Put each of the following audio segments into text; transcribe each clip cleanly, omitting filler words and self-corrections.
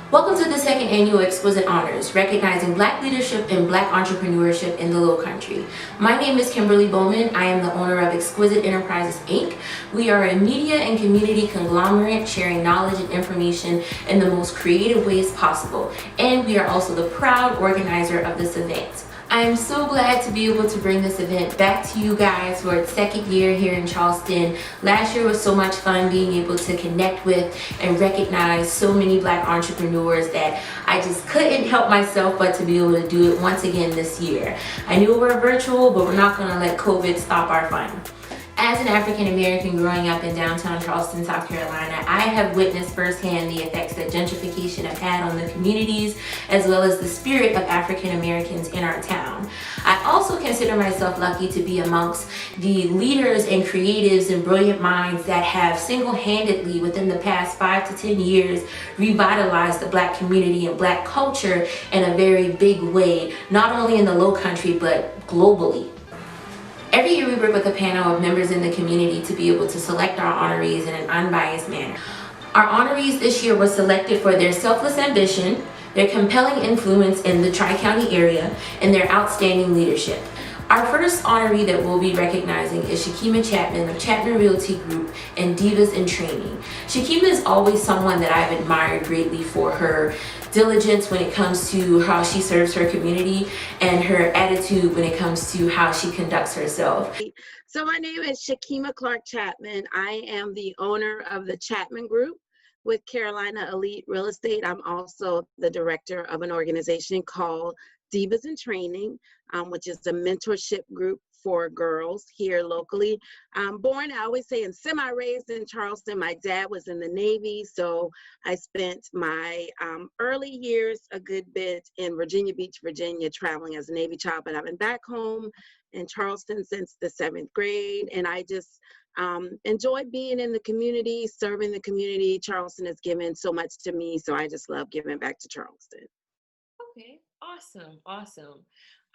Welcome to the second annual Exquisite Honors, recognizing Black leadership and Black entrepreneurship in the Lowcountry. My name is Kimberly Bowman. I am the owner of Exquisite Enterprises Inc. We are a media and community conglomerate sharing knowledge and information in the most creative ways possible. And we are also the proud organizer of this event. I am so glad to be able to bring this event back to you guys for its second year here in Charleston. Last year was so much fun being able to connect with and recognize so many Black entrepreneurs that I just couldn't help myself but to be able to do it once again this year. I knew we're virtual, but we're not going to let COVID stop our fun. As an African American growing up in downtown Charleston, South Carolina, I have witnessed firsthand the effects that gentrification have had on the communities, as well as the spirit of African Americans in our town. I also consider myself lucky to be amongst the leaders and creatives and brilliant minds that have single-handedly, within the past 5 to 10 years, revitalized the Black community and Black culture in a very big way, not only in the Lowcountry, but globally. Every year we work with a panel of members in the community to be able to select our honorees in an unbiased manner. Our honorees this year were selected for their selfless ambition, their compelling influence in the Tri-County area, and their outstanding leadership. Our first honoree that we'll be recognizing is Shakima Chapman of Chapman Realty Group and Divas in Training. Shakima is always someone that I've admired greatly for her diligence when it comes to how she serves her community and her attitude when it comes to how she conducts herself. So my name is Shakima Chapman. I am the owner of the Chapman Group with Carolina Elite Real Estate. I'm also the director of an organization called Divas in Training, which is a mentorship group for girls here locally. Born, I always say, and semi-raised in Charleston. My dad was in the Navy, so I spent my early years a good bit in Virginia Beach, Virginia, traveling as a Navy child, but I've been back home in Charleston since the 7th grade, and I just enjoy being in the community, serving the community. Charleston has given so much to me, so I just love giving back to Charleston. Okay, awesome.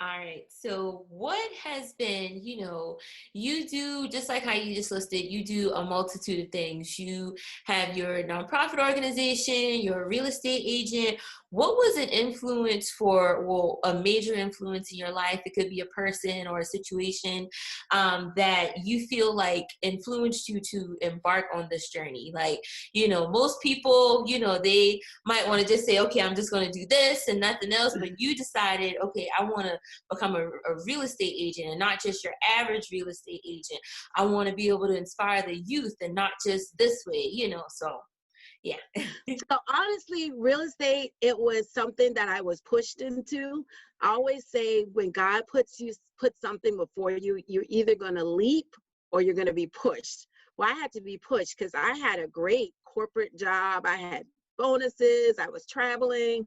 All right, so what has been, you do, just like how you just listed, you do a multitude of things. You have your nonprofit organization, you're a real estate agent. What was an influence a major influence in your life? It could be a person or a situation that you feel like influenced you to embark on this journey. Like, most people, they might want to just say, okay, I'm just going to do this and nothing else. But you decided, okay, I want to become a real estate agent, and not just your average real estate agent. I want to be able to inspire the youth and not just this way, so yeah. So honestly, real estate, it was something that I was pushed into. I always say when God put something before you, you're either going to leap or you're going to be pushed. Well, I had to be pushed because I had a great corporate job. I had bonuses, I was traveling,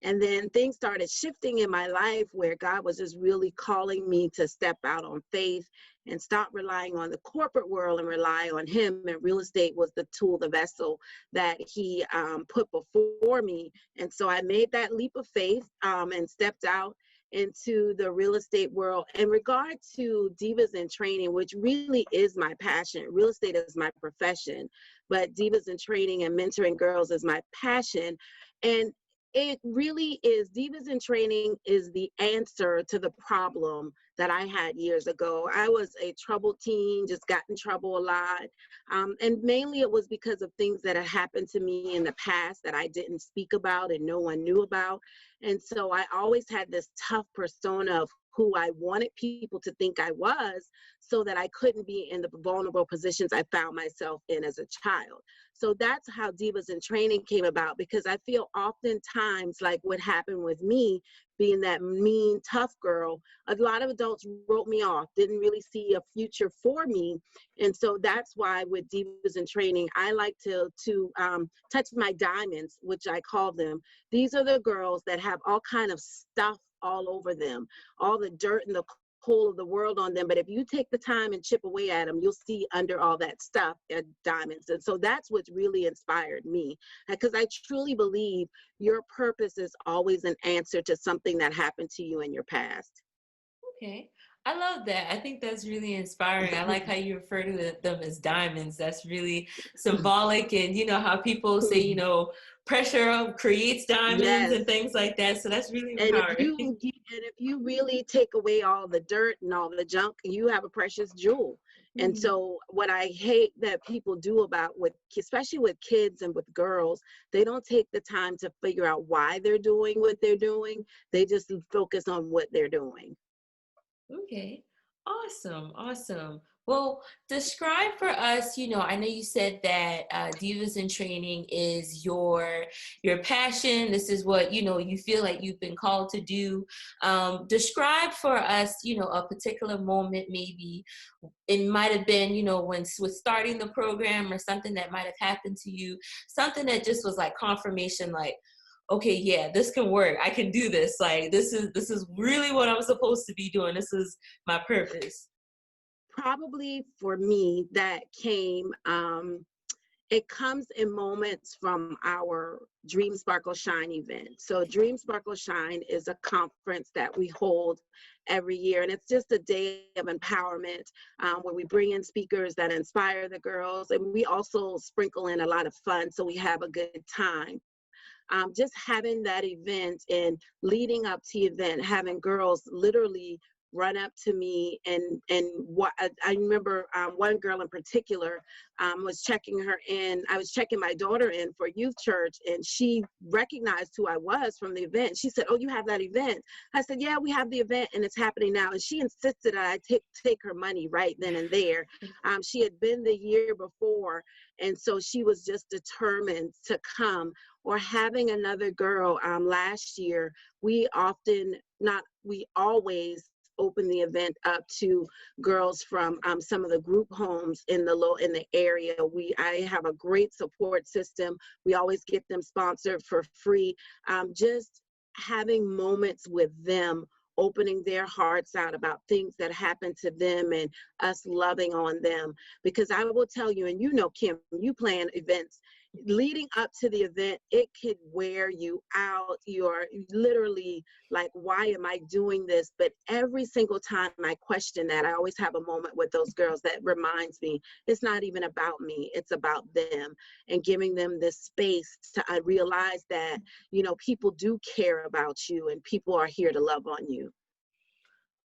and then things started shifting in my life where God was just really calling me to step out on faith and stop relying on the corporate world and rely on Him. And real estate was the tool, the vessel that He put before me. And so I made that leap of faith and stepped out into the real estate world. In regard to Divas in Training, which really is my passion, real estate is my profession, but Divas in Training and mentoring girls is my passion. And it really is, Divas in Training is the answer to the problem that I had years ago. I was a troubled teen, just got in trouble a lot. And mainly it was because of things that had happened to me in the past that I didn't speak about and no one knew about. And so I always had this tough persona of who I wanted people to think I was, so that I couldn't be in the vulnerable positions I found myself in as a child. So that's how Divas in Training came about, because I feel oftentimes like what happened with me, being that mean, tough girl, a lot of adults wrote me off, didn't really see a future for me. And so that's why with Divas in Training, I like to touch my diamonds, which I call them. These are the girls that have all kind of stuff all over them, all the dirt and the coal of the world on them. But if you take the time and chip away at them, you'll see under all that stuff diamonds. And so that's what's really inspired me, because I truly believe your purpose is always an answer to something that happened to you in your past. Okay. I love that. I think that's really inspiring. I like how you refer to them as diamonds. That's really symbolic. And you know how people say, you know, pressure creates diamonds Yes. and things like that. So that's really And empowering. if you really take away all the dirt and all the junk, you have a precious jewel. And so what I hate that people do about with, especially with kids and with girls, they don't take the time to figure out why they're doing what they're doing. They just focus on what they're doing. Okay. Awesome. Awesome. Well, describe for us, you know, I know you said that Divas in Training is your passion. This is what, you know, you feel like you've been called to do. Describe for us, you know, a particular moment maybe. It might have been, you know, when with starting the program or something that might have happened to you, something that just was like confirmation, like, okay, yeah, this can work. I can do this. Like, this is really what I'm supposed to be doing. This is my purpose. Probably for me, that came, it comes in moments from our Dream Sparkle Shine event. So Dream Sparkle Shine is a conference that we hold every year, and it's just a day of empowerment where we bring in speakers that inspire the girls, and we also sprinkle in a lot of fun so we have a good time. Just having that event and leading up to the event, having girls literally run up to me and what I remember one girl in particular was checking her in. I was checking my daughter in for youth church, and she recognized who I was from the event. She said, "Oh, you have that event?" I said, "Yeah, we have the event, and it's happening now." And she insisted that I take her money right then and there. She had been the year before, and so she was just determined to come. Or having another girl last year, we always open the event up to girls from some of the group homes in the area. I have a great support system. We always get them sponsored for free. Just having moments with them, opening their hearts out about things that happen to them and us loving on them. Because I will tell you, and you know, Kim, you plan events, leading up to the event, it could wear you out. You're literally like, why am I doing this? But every single time I question that, I always have a moment with those girls that reminds me, it's not even about me, it's about them, and giving them this space to realize that, you know, people do care about you and people are here to love on you.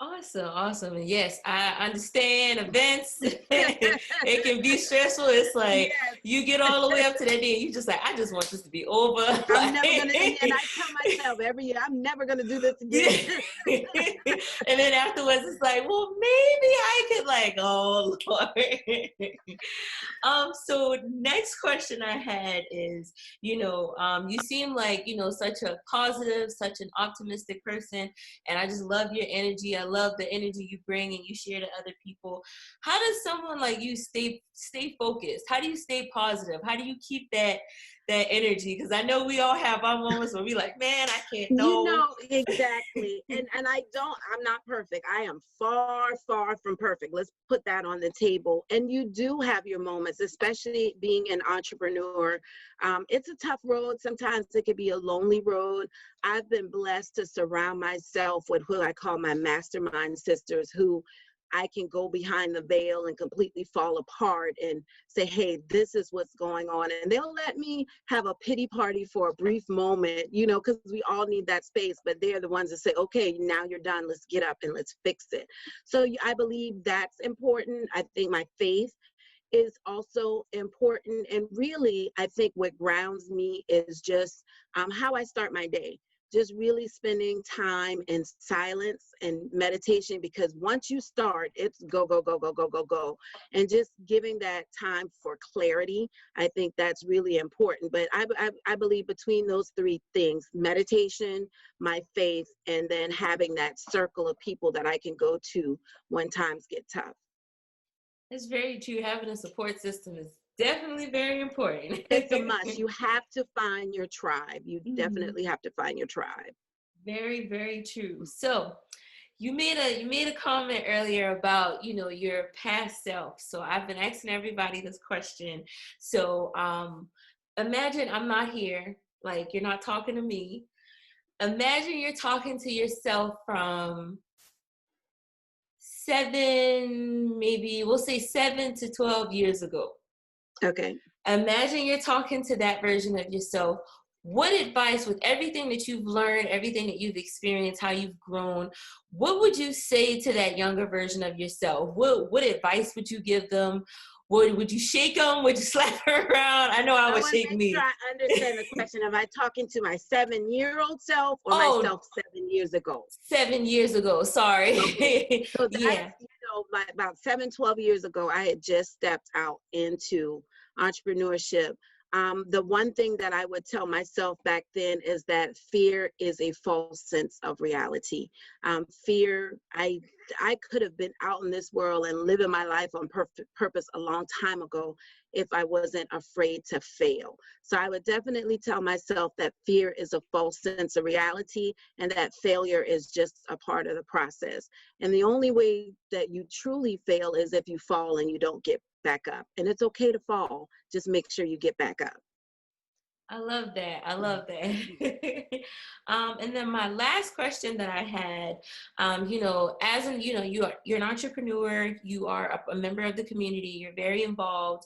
Awesome, awesome. And yes, I understand events. It can be stressful. It's like Yes. you get all the way up to that day and you just like, I just want this to be over. I'm never gonna, and I tell myself every year, I'm never gonna do this again. And then afterwards, it's like, well, maybe I could like, oh Lord. So next question I had is, you know, you seem like, you know, such a positive, such an optimistic person, and I just love your energy. I love the energy you bring and you share to other people. How does someone like you stay focused? How do you stay positive? How do you keep that energy? Because I know we all have our moments where we like, man, I can't You know. know, exactly. And I'm not perfect. I am far, far from perfect. Let's put that on the table. And you do have your moments, especially being an entrepreneur. It's a tough road. Sometimes it could be a lonely road. I've been blessed to surround myself with who I call my mastermind sisters, who I can go behind the veil and completely fall apart and say, hey, this is what's going on. And they'll let me have a pity party for a brief moment, you know, because we all need that space. But they're the ones that say, okay, now you're done. Let's get up and let's fix it. So I believe that's important. I think my faith is also important. And really, I think what grounds me is just how I start my day. Just really spending time in silence and meditation, because once you start, it's go, go, go, go, go, go, go. And just giving that time for clarity, I think that's really important. But I believe between those three things, meditation, my faith, and then having that circle of people that I can go to when times get tough. It's very true. Having a support system is definitely very important. It's a must. You have to find your tribe. You definitely have to find your tribe. Very, very true. So you made a comment earlier about, you know, your past self. So I've been asking everybody this question. So imagine I'm not here, like you're not talking to me. Imagine you're talking to yourself from maybe we'll say 7 to 12 years ago. Okay. Imagine you're talking to that version of yourself. What advice, with everything that you've learned, everything that you've experienced, how you've grown, what would you say to that younger version of yourself? What advice would you give them? Would you shake them? Would you slap her around? I know I would want to shake make me. sure I understand the question. Am I talking to my 7-year-old self or Oh, myself 7 years ago? 7 years ago. Sorry. Okay. So that's, Yeah. about 7-12 years ago, I had just stepped out into entrepreneurship. The one thing that I would tell myself back then is that fear is a false sense of reality. Fear, I could have been out in this world and living my life on purpose a long time ago if I wasn't afraid to fail. So I would definitely tell myself that fear is a false sense of reality and that failure is just a part of the process. And the only way that you truly fail is if you fall and you don't get back up. And it's okay to fall. Just make sure you get back up. I love that. I love that. And then my last question that I had, as in, you're an entrepreneur, you are a member of the community, you're very involved.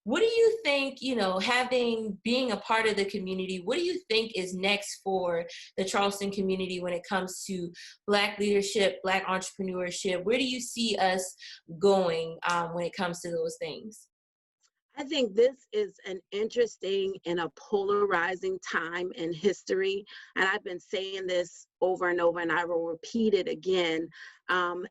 What do you think, being a part of the community, what do you think is next for the Charleston community when it comes to Black leadership, Black entrepreneurship? Where do you see us going when it comes to those things? I think this is an interesting and a polarizing time in history. And I've been saying this over and over, and I will repeat it again.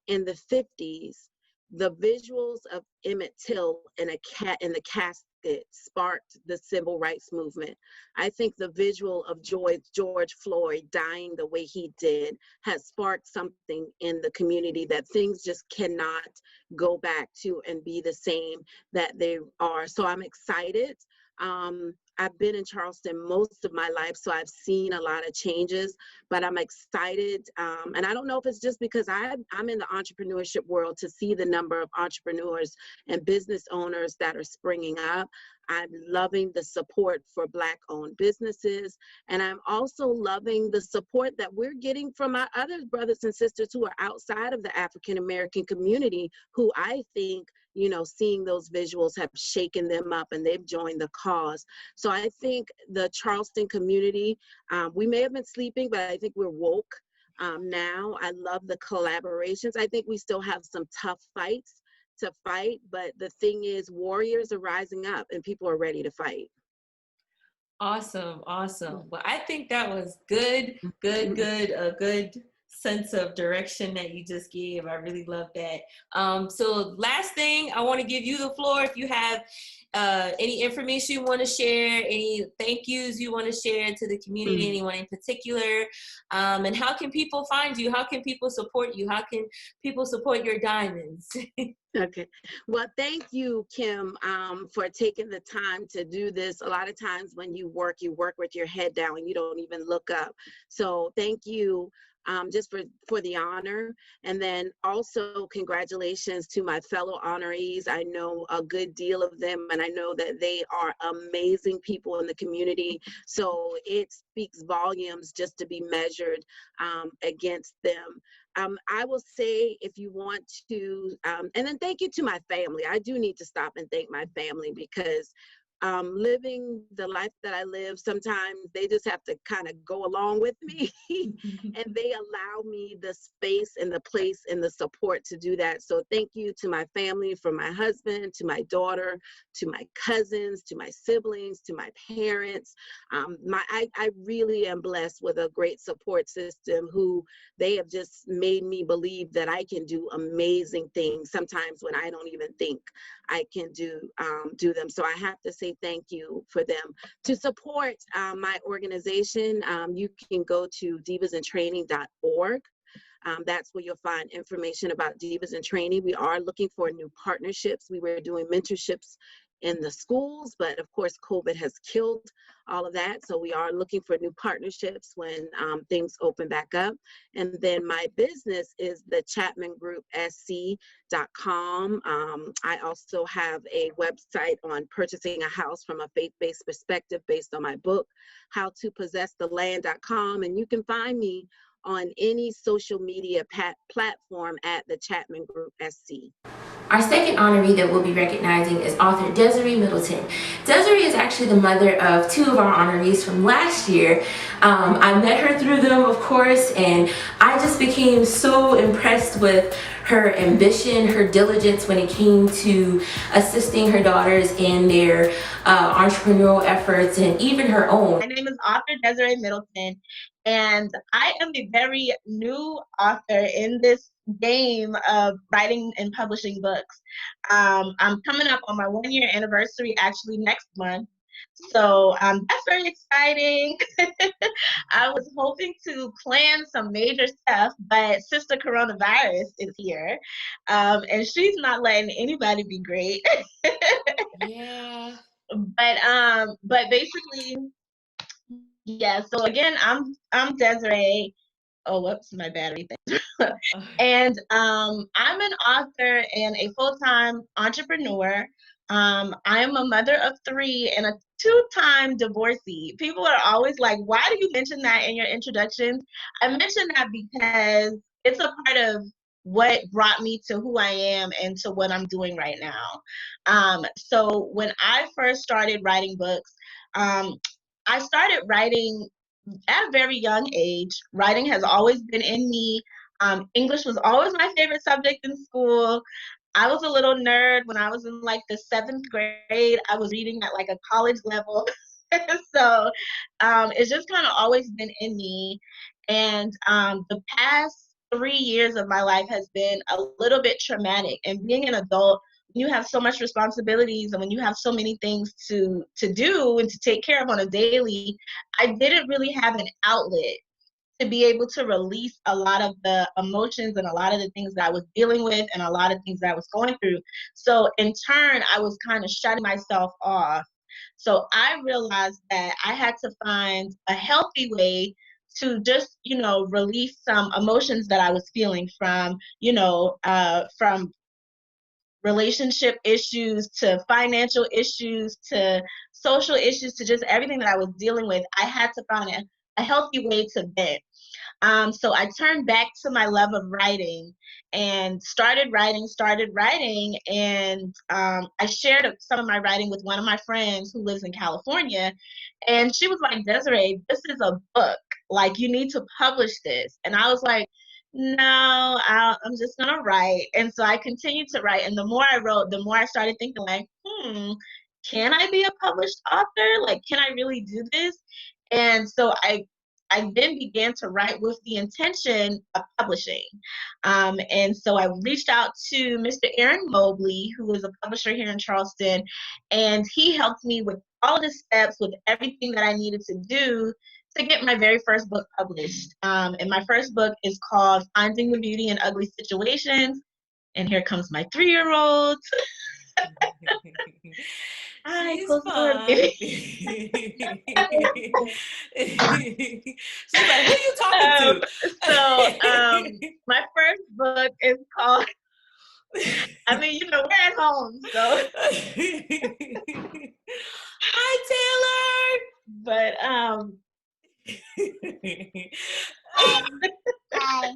In the 50s, the visuals of Emmett Till in the casket sparked the civil rights movement. I think the visual of George Floyd dying the way he did has sparked something in the community that things just cannot go back to and be the same that they are. So I'm excited. I've been in Charleston most of my life, so I've seen a lot of changes, but I'm excited. And I don't know if it's just because I'm in the entrepreneurship world to see the number of entrepreneurs and business owners that are springing up. I'm loving the support for Black-owned businesses, and I'm also loving the support that we're getting from our other brothers and sisters who are outside of the African-American community, who I think, seeing those visuals have shaken them up and they've joined the cause. So I think the Charleston community, we may have been sleeping, but I think we're woke now. I love the collaborations. I think we still have some tough fights to fight, but the thing is, warriors are rising up and people are ready to fight. Awesome. Well, I think that was good, a good sense of direction that you just gave. I really love that. So last thing, I want to give you the floor. If you have any information you want to share, any thank yous you want to share to the community, anyone in particular, and how can people find you? How can people support you? How can people support your diamonds? Okay. Well, thank you, Kim, for taking the time to do this. A lot of times when you work with your head down and you don't even look up. So thank you just for the honor. And then also congratulations to my fellow honorees. I know a good deal of them, and I know that they are amazing people in the community. So it speaks volumes just to be measured against them. I will say, if you want to, and then thank you to my family. I do need to stop and thank my family, because living the life that I live, sometimes they just have to kind of go along with me and they allow me the space and the place and the support to do that. So thank you to my family, from my husband, to my daughter, to my cousins, to my siblings, to my parents. I really am blessed with a great support system who they have just made me believe that I can do amazing things sometimes when I don't even think I can do them. So I have to say thank you for them. To support my organization, you can go to divasintraining.org. That's where you'll find information about Divas in Training. We are looking for new partnerships. We were doing mentorships in the schools, but of course, COVID has killed all of that. So we are looking for new partnerships when things open back up. And then my business is the Chapman Group SC.com. I also have a website on purchasing a house from a faith-based perspective based on my book, How to Possess the Land.com. And you can find me on any social media platform at the Chapman Group SC. Our second honoree that we'll be recognizing is author Desiree Middleton. Desiree is actually the mother of two of our honorees from last year. I met her through them, of course, and I just became so impressed with her ambition, her diligence when it came to assisting her daughters in their entrepreneurial efforts and even her own. My name is author Desiree Middleton, and I am a very new author in this game of writing and publishing books. I'm coming up on my 1-year anniversary actually next month. So that's very exciting. I was hoping to plan some major stuff, but Sister Coronavirus is here, and she's not letting anybody be great. Yeah. But basically, yeah. So again, I'm Desiree. Oh, whoops, my battery thing. And I'm an author and a full-time entrepreneur. I'm a mother of 3 and a 2-time divorcee. People are always like, why do you mention that in your introductions? I mention that because it's a part of what brought me to who I am and to what I'm doing right now. So when I first started writing books, I started writing at a very young age. Writing has always been in me. English was always my favorite subject in school. I was a little nerd when I was in like the 7th grade. I was reading at like a college level. So it's just kind of always been in me. And the past 3 years of my life has been a little bit traumatic. And being an adult, you have so much responsibilities and when you have so many things to do and to take care of on a daily, I didn't really have an outlet to be able to release a lot of the emotions and a lot of the things that I was dealing with and a lot of things that I was going through. So in turn, I was kind of shutting myself off. So I realized that I had to find a healthy way to just, release some emotions that I was feeling from relationship issues to financial issues to social issues to just everything that I was dealing with. I had to find a healthy way to vent. So I turned back to my love of writing and started writing. And I shared some of my writing with one of my friends who lives in California. And she was like, Desiree, this is a book. Like, you need to publish this. And I was like, no, I'm just going to write. And so I continued to write. And the more I wrote, the more I started thinking like, can I be a published author? Like, can I really do this? And so I then began to write with the intention of publishing. And so I reached out to Mr. Aaron Mobley, who is a publisher here in Charleston, and he helped me with all of the steps, with everything that I needed to do to get my very first book published. And my first book is called Finding the Beauty in Ugly Situations. And here comes my 3-year-old. Hi, She's close the door, fine. baby. She's like, who are you talking to? My first book is called, we're at home, so. Hi, Taylor. But, Hi.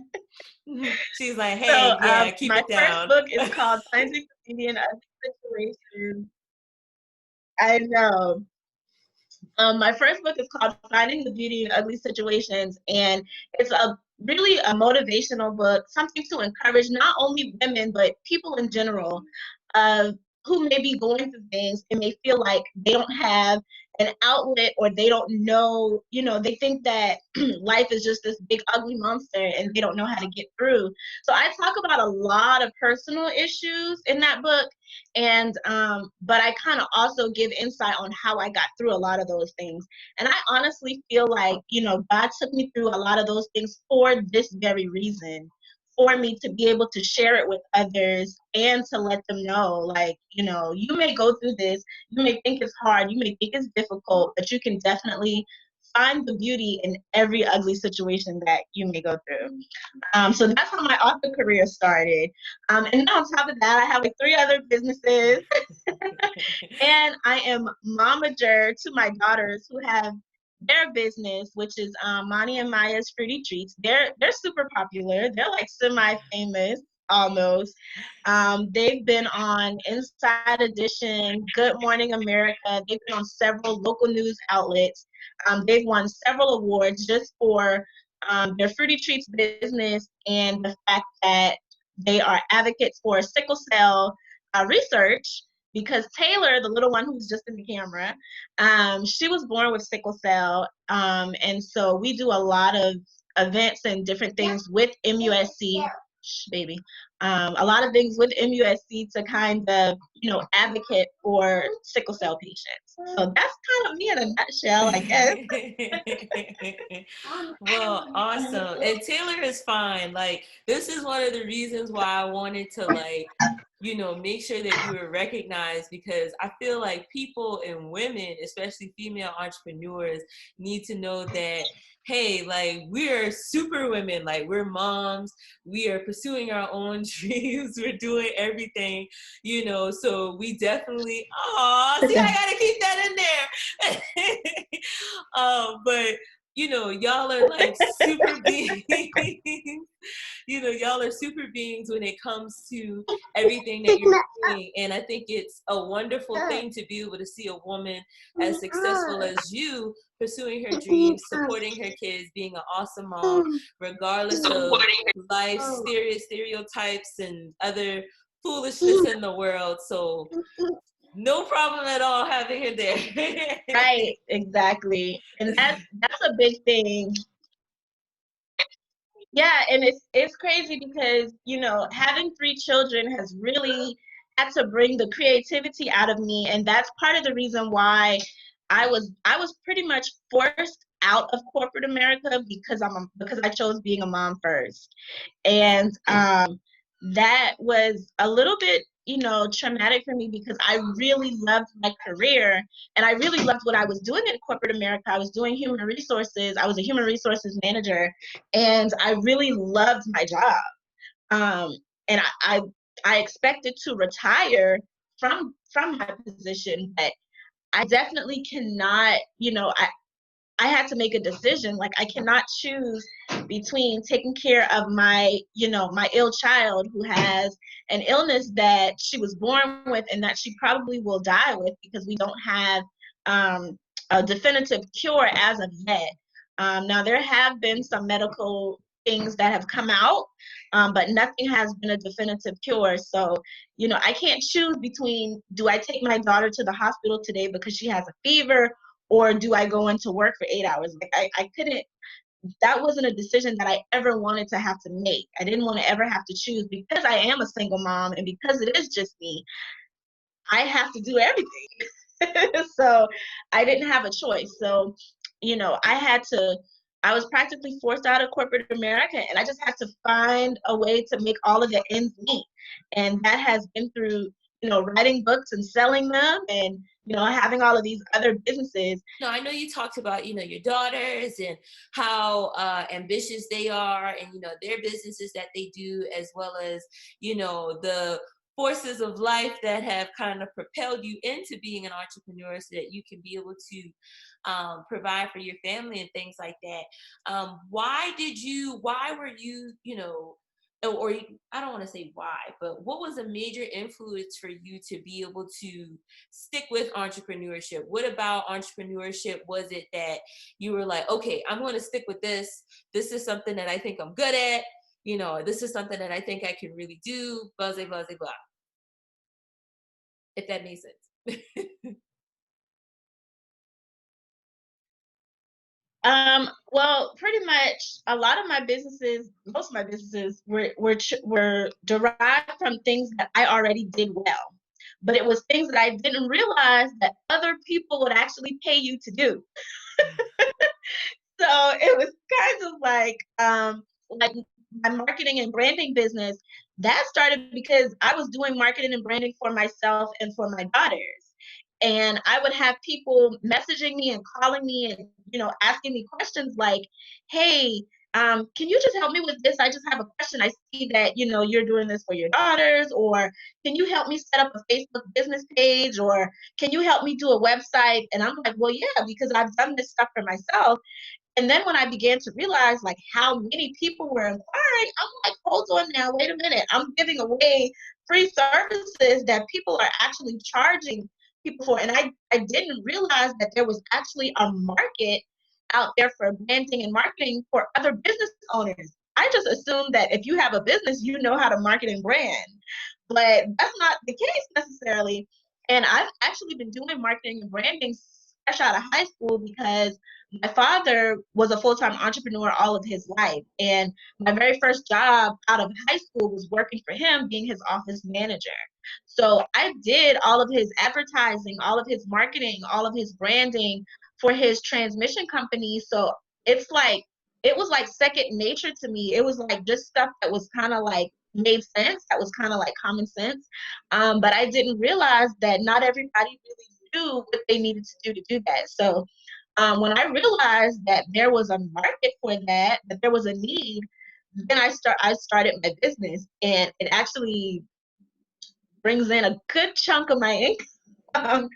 She's like, hey, keep it down. My first book is called Finding the Beauty in Ugly Situations. I know. My first book is called Finding the Beauty in Ugly Situations, and it's really a motivational book, something to encourage not only women, but people in general who may be going through things and may feel like they don't have an outlet or they don't know, they think that life is just this big ugly monster and they don't know how to get through. So I talk about a lot of personal issues in that book, and but I kind of also give insight on how I got through a lot of those things. And I honestly feel like, God took me through a lot of those things for this very reason, for me to be able to share it with others and to let them know, like, you may go through this, you may think it's hard, you may think it's difficult, but you can definitely find the beauty in every ugly situation that you may go through. So that's how my author career started. And on top of that, I have like 3 other businesses. And I am momager to my daughters who have their business, which is Monty and Maya's Fruity Treats. They're super popular. They're like semi-famous almost. They've been on Inside Edition, Good Morning America. They've been on several local news outlets. They've won several awards just for their Fruity Treats business and the fact that they are advocates for sickle cell research, because Taylor, the little one who's just in the camera, she was born with sickle cell. And so we do a lot of events and different things with MUSC, baby. A lot of things with MUSC to kind of, advocate for sickle cell patients. So that's kind of me in a nutshell, I guess. Well, awesome. And Taylor is fine. Like, this is one of the reasons why I wanted to, like, make sure that you were recognized, because I feel like people and women, especially female entrepreneurs, need to know that, hey, like, we're super women, like, we're moms, we are pursuing our own dreams, we're doing everything, so we definitely, see, I gotta keep that in there. But y'all are like super beings. Y'all are super beings when it comes to everything that you're doing. And I think it's a wonderful thing to be able to see a woman as successful as you pursuing her dreams, supporting her kids, being an awesome mom, regardless of life's stereotypes and other foolishness in the world. So no problem at all having her there. Right, exactly. And that's a big thing. Yeah, and it's crazy because, having 3 children has really had to bring the creativity out of me, and that's part of the reason why I was pretty much forced out of corporate America, because I chose being a mom first. And that was a little bit, traumatic for me, because I really loved my career and I really loved what I was doing in corporate America. I was doing human resources. I was a human resources manager, and I really loved my job. And I expected to retire from my position, but I definitely cannot, I had to make a decision. Like, I cannot choose between taking care of my, my ill child who has an illness that she was born with and that she probably will die with, because we don't have a definitive cure as of yet. Now, there have been some medical things that have come out, but nothing has been a definitive cure. So, I can't choose between, do I take my daughter to the hospital today because she has a fever, or do I go into work for 8 hours? Like, I couldn't, that wasn't a decision that I ever wanted to have to make. I didn't want to ever have to choose, because I am a single mom and because it is just me. I have to do everything. So I didn't have a choice. So, I was practically forced out of corporate America, and I just had to find a way to make all of the ends meet. And that has been through, writing books and selling them, and, having all of these other businesses. No, I know you talked about, your daughters and how ambitious they are, and, their businesses that they do, as well as, the forces of life that have kind of propelled you into being an entrepreneur, so that you can be able to provide for your family and things like that. Why were you, or I don't want to say why, but what was a major influence for you to be able to stick with entrepreneurship? What about entrepreneurship was it that you were like, okay, I'm going to stick with this. This is something that I think I'm good at. This is something that I think I can really do, blah, blah, blah, blah. If that makes sense. Well, pretty much most of my businesses were derived from things that I already did well, but it was things that I didn't realize that other people would actually pay you to do. So it was kind of like my marketing and branding business that started because I was doing marketing and branding for myself and for my daughters. And I would have people messaging me and calling me and, asking me questions like, hey, can you just help me with this? I just have a question. I see that, you know, you're doing this for your daughters, or can you help me set up a Facebook business page, or can you help me do a website? And I'm like, well, yeah, because I've done this stuff for myself. And then when I began to realize like how many people were inquiring, I'm like, hold on now, wait a minute. I'm giving away free services that people are actually charging people for. And I didn't realize that there was actually a market out there for branding and marketing for other business owners. I just assumed that if you have a business, you know how to market and brand, but that's not the case necessarily. And I've actually been doing marketing and branding fresh out of high school because my father was a full-time entrepreneur all of his life. And my very first job out of high school was working for him, being his office manager. So I did all of his advertising, all of his marketing, all of his branding for his transmission company. So it's like, it was like second nature to me. It was like just stuff that was kind of like made sense, that was kind of like common sense. But I didn't realize that not everybody really knew what they needed to do that. So when I realized that there was a market for that, that there was a need, then I started my business, and it actually brings in a good chunk of my income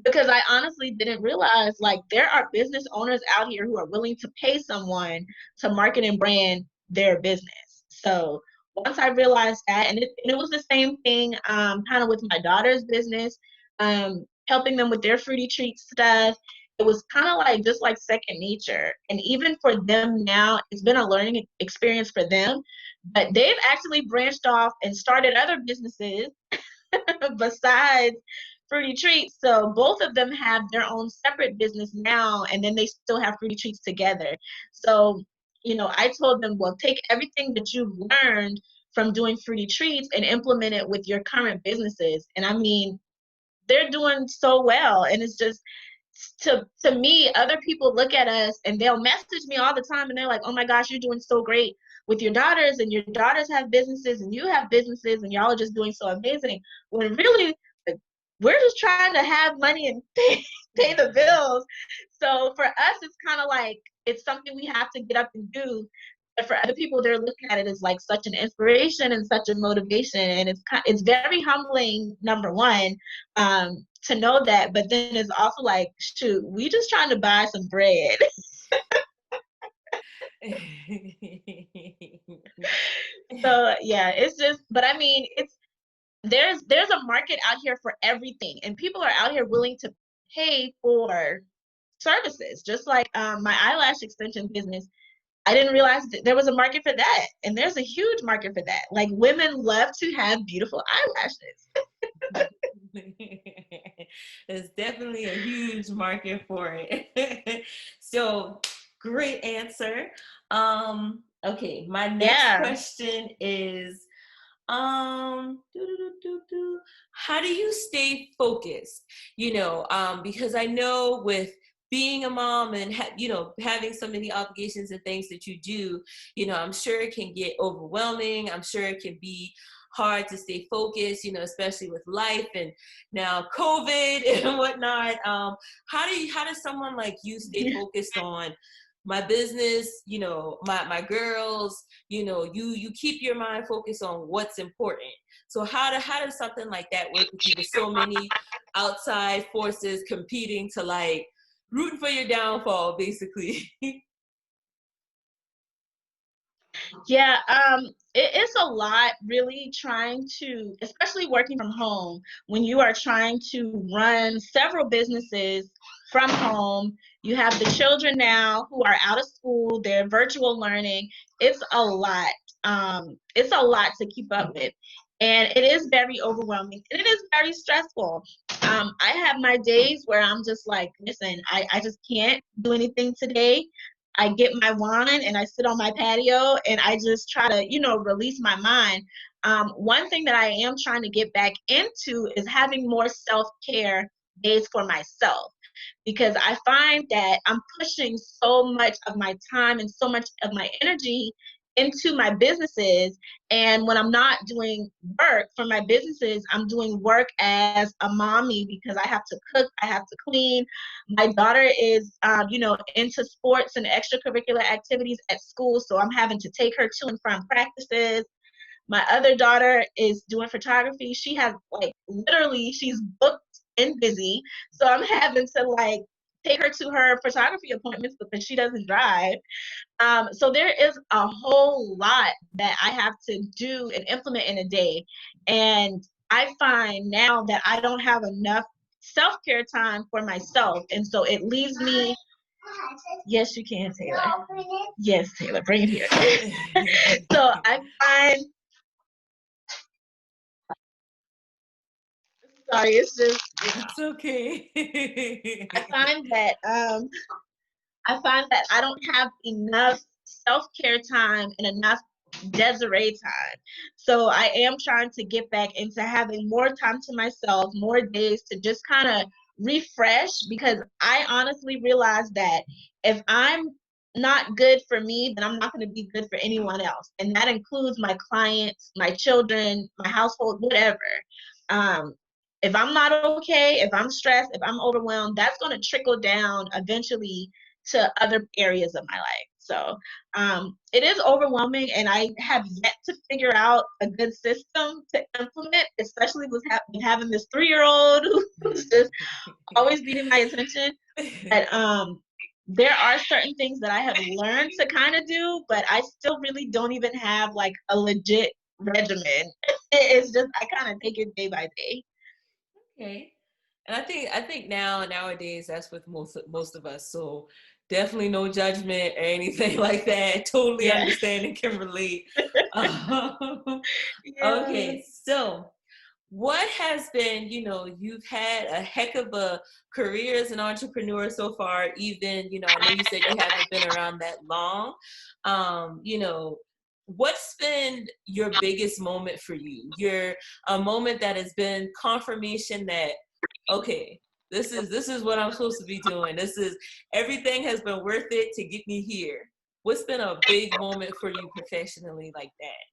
because I honestly didn't realize like there are business owners out here who are willing to pay someone to market and brand their business. So once I realized that, and it was the same thing kind of with my daughter's business, helping them with their fruity treat stuff. It was kind of like just like second nature. And even for them now, it's been a learning experience for them, but they've actually branched off and started other businesses besides fruity treats. So both of them have their own separate business now, and then they still have fruity treats together. So, you know, I told them, well, take everything that you've learned from doing fruity treats and implement it with your current businesses. And I mean, they're doing so well. And it's just, to me, other people look at us and they'll message me all the time and they're like, oh my gosh, you're doing so great with your daughters, and your daughters have businesses and you have businesses and y'all are just doing so amazing. When really we're just trying to have money and pay the bills. So for us, it's kind of like it's something we have to get up and do. But for other people, they're looking at it as like such an inspiration and such a motivation, and it's very humbling. Number one, to know that, but then it's also like, shoot, we just trying to buy some bread. So yeah, it's just, but I mean, there's a market out here for everything, and people are out here willing to pay for services. Just like my eyelash extension business, I didn't realize that there was a market for that, and there's a huge market for that. Like, women love to have beautiful eyelashes. There's definitely a huge market for it. So great answer. Okay, my next question is, how do you stay focused? You know, because I know with being a mom and you know, having so many obligations and things that you do, you know, I'm sure it can get overwhelming. I'm sure it can be hard to stay focused, you know, especially with life and now COVID and whatnot. How does someone like you stay focused on my business, you know, my girls, you know, you keep your mind focused on what's important. So how does something like that work with you with so many outside forces competing to like rooting for your downfall, basically? Yeah, it's a lot really trying to, especially working from home, when you are trying to run several businesses from home. You have the children now who are out of school, they're virtual learning. It's a lot. It's a lot to keep up with. And it is very overwhelming and it is very stressful. I have my days where I'm just like, listen, I just can't do anything today. I get my wine and I sit on my patio and I just try to, you know, release my mind. One thing that I am trying to get back into is having more self-care days for myself, because I find that I'm pushing so much of my time and so much of my energy into my businesses. And when I'm not doing work for my businesses, I'm doing work as a mommy because I have to cook, I have to clean. My daughter is, into sports and extracurricular activities at school, so I'm having to take her to and from practices. My other daughter is doing photography. She has literally, she's booked and busy. So I'm having to take her to her photography appointments because she doesn't drive. So there is a whole lot that I have to do and implement in a day. And I find now that I don't have enough self-care time for myself. And so it leaves me. Yes, you can, Taylor. Yes, Taylor, bring it here. So I find, sorry, it's just, It's okay. I find that I don't have enough self-care time and enough Desiree time. So I am trying to get back into having more time to myself, more days to just kind of refresh, because I honestly realize that if I'm not good for me, then I'm not going to be good for anyone else. And that includes my clients, my children, my household, whatever. If I'm not okay, if I'm stressed, if I'm overwhelmed, that's going to trickle down eventually to other areas of my life. So it is overwhelming, and I have yet to figure out a good system to implement, especially with having this 3-year-old who's just always needing my attention. But there are certain things that I have learned to kind of do, but I still really don't even have a legit regimen. It's just I kind of take it day by day. Okay. And I think nowadays that's with most of us. So definitely no judgment or anything like that. Totally understand and can relate. Okay, so what has been, you've had a heck of a career as an entrepreneur so far, even, I know you said you haven't been around that long. What's been your biggest moment for you? A moment that has been confirmation that, okay, this is what I'm supposed to be doing. Everything has been worth it to get me here. What's been a big moment for you professionally like that?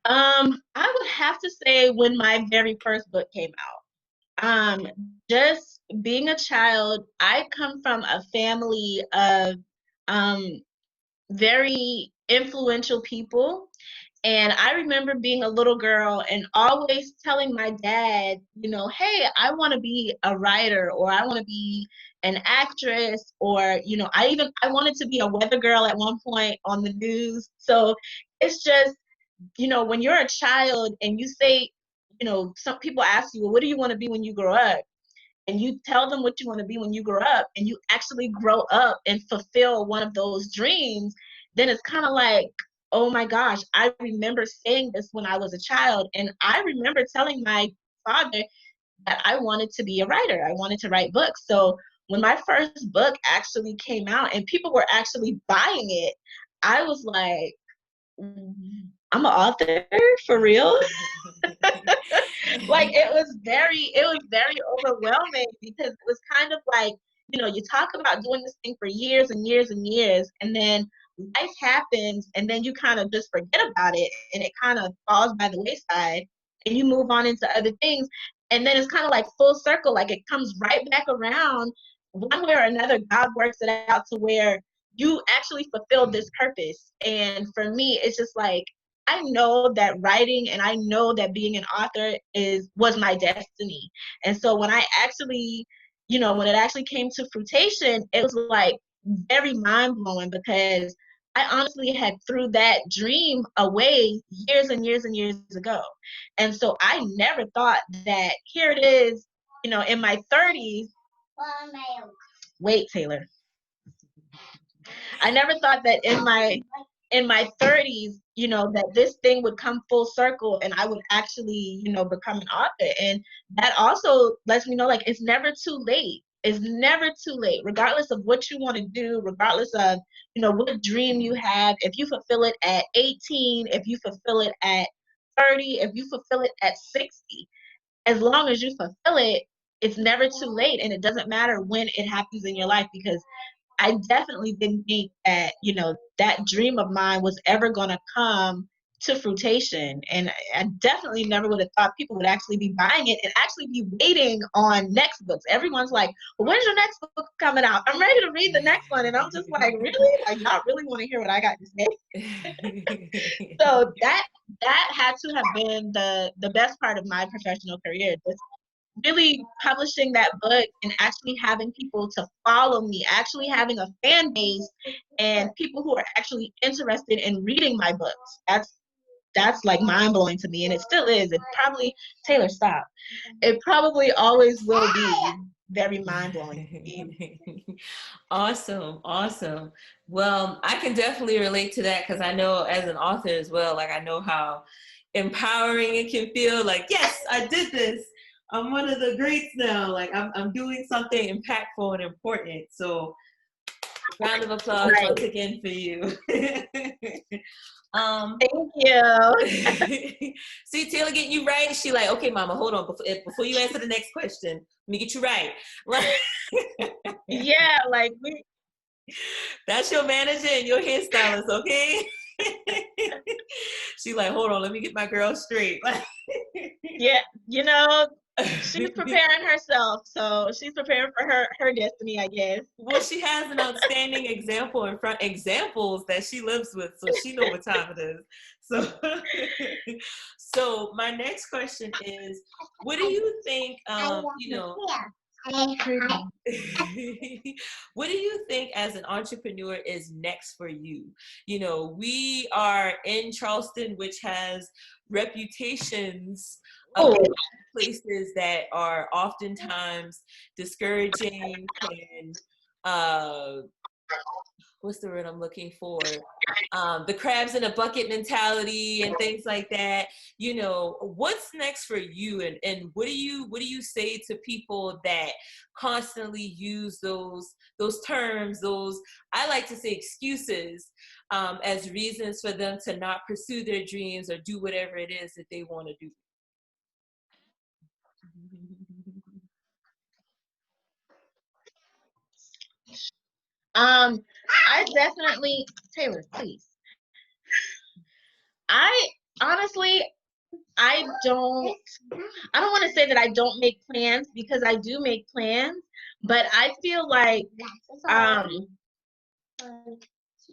I would have to say when my very first book came out. Just being a child, I come from a family of very influential people. And I remember being a little girl and always telling my dad, hey, I want to be a writer, or I want to be an actress, or, I wanted to be a weather girl at one point on the news. So it's just, when you're a child and you say, some people ask you, well, what do you want to be when you grow up? And you tell them what you want to be when you grow up, and you actually grow up and fulfill one of those dreams, then it's kind of like, oh my gosh, I remember saying this when I was a child. And I remember telling my father that I wanted to be a writer. I wanted to write books. So when my first book actually came out and people were actually buying it, I was like, I'm an author for real. It was very overwhelming, because it was kind of like, you talk about doing this thing for years and years and years, and then life happens, and then you kind of just forget about it, and it kind of falls by the wayside, and you move on into other things. And then it's kind of like full circle, it comes right back around. One way or another, God works it out to where you actually fulfilled this purpose. And for me, it's just like, I know that writing and I know that being an author was my destiny. And so when I actually, when it actually came to fruition, it was very mind blowing, because I honestly had threw that dream away years and years and years ago. And so I never thought that here it is, in my 30s. Wait, Taylor. I never thought that in my 30s, that this thing would come full circle and I would actually, become an author. And that also lets me know, it's never too late. It's never too late, regardless of what you want to do, regardless of, what dream you have. If you fulfill it at 18, if you fulfill it at 30, if you fulfill it at 60, as long as you fulfill it, it's never too late, and it doesn't matter when it happens in your life, because I definitely didn't think that, you know, that dream of mine was ever going to come to fruition. And I definitely never would have thought people would actually be buying it and actually be waiting on next books. Everyone's like, well, when's your next book coming out? I'm ready to read the next one. And I'm just like, really? Like, y'all really want to hear what I got to say? So that had to have been the best part of my professional career. Just really publishing that book and actually having people to follow me, actually having a fan base and people who are actually interested in reading my books. That's like mind blowing to me, and it still is. It probably, Taylor, stop. It probably always will be very mind blowing to me. Awesome. Well, I can definitely relate to that, because I know as an author as well, like I know how empowering it can feel. Like, yes, I did this. I'm one of the greats now. Like I'm doing something impactful and important. So round of applause once again for you. Thank you. See, Taylor getting you right. She like, okay, mama, hold on. Before you answer the next question, let me get you right. Yeah, like that's your manager and your hairstylist, okay? She like, hold on, let me get my girl straight. Yeah, you know, she's preparing herself, so she's preparing for her destiny, I guess. Well, she has an outstanding examples that she lives with, so she know what time it is. So my next question is, what do you think, what do you think as an entrepreneur is next for you? You know, we are in Charleston, which has reputations of places that are oftentimes discouraging and what's the word I'm looking for? The crabs in a bucket mentality and things like that. You know, what's next for you, and what do you say to people that constantly use those terms, those, I like to say, excuses, as reasons for them to not pursue their dreams or do whatever it is that they want to do? I definitely, Taylor, please. I honestly, I don't want to say that I don't make plans, because I do make plans, but I feel like now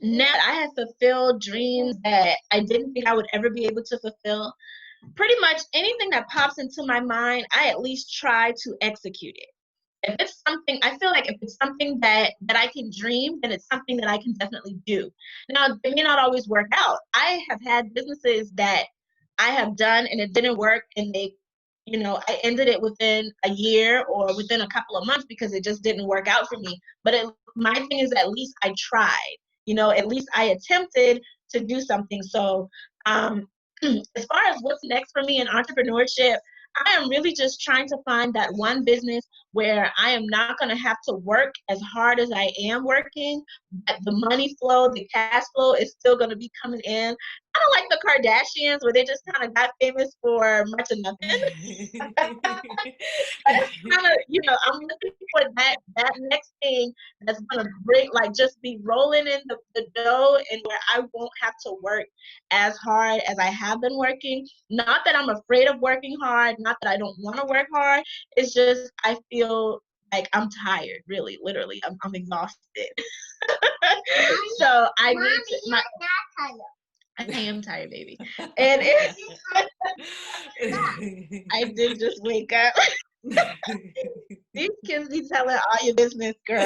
I have fulfilled dreams that I didn't think I would ever be able to fulfill. Pretty much anything that pops into my mind, I at least try to execute it. If it's something, I feel like if it's something that I can dream, then it's something that I can definitely do. Now, it may not always work out. I have had businesses that I have done and it didn't work, and they, you know, I ended it within a year or within a couple of months because it just didn't work out for me. But my thing is, at least I tried, you know, at least I attempted to do something. So as far as what's next for me in entrepreneurship, I am really just trying to find that one business where I am not going to have to work as hard as I am working, but the money flow, the cash flow is still going to be coming in. Kind of like the Kardashians, where they just kind of got famous for much of nothing. Kind of, you know, I'm looking for that next thing that's going to bring, like, just be rolling in the dough, and where I won't have to work as hard as I have been working. Not that I'm afraid of working hard, not that I don't want to work hard. It's just I feel like I'm tired, really, literally. I'm exhausted. So I need to. I am tired, baby. And I did just wake up. These kids be telling all your business, girl.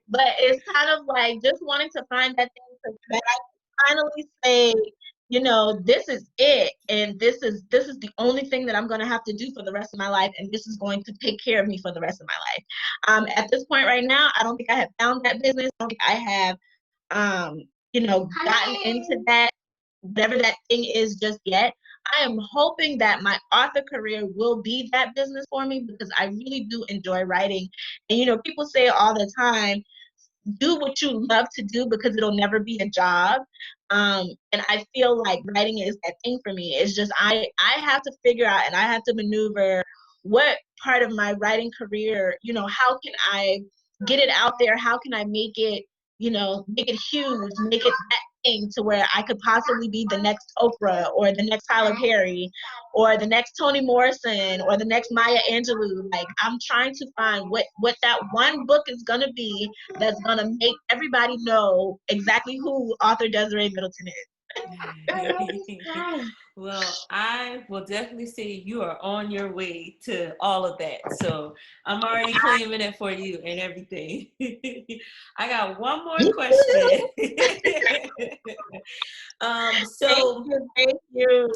But it's kind of like just wanting to find that thing that I can finally say, you know, this is it, and this is the only thing that I'm going to have to do for the rest of my life, and this is going to take care of me for the rest of my life. At this point right now, I don't think I have found that business. I don't think I have, you know, gotten into that, whatever that thing is, just yet. I am hoping that my author career will be that business for me, because I really do enjoy writing. And, you know, people say all the time, do what you love to do, because it'll never be a job. And I feel like writing is that thing for me. It's just I have to figure out, and I have to maneuver what part of my writing career, how can I get it out there? How can I make it, make it huge, make it that thing to where I could possibly be the next Oprah or the next Tyler Perry or the next Toni Morrison or the next Maya Angelou. Like, I'm trying to find what that one book is going to be that's going to make everybody know exactly who author Desiree Middleton is. Well, I will definitely say you are on your way to all of that. So I'm already claiming it for you and everything. I got one more question. Thank you.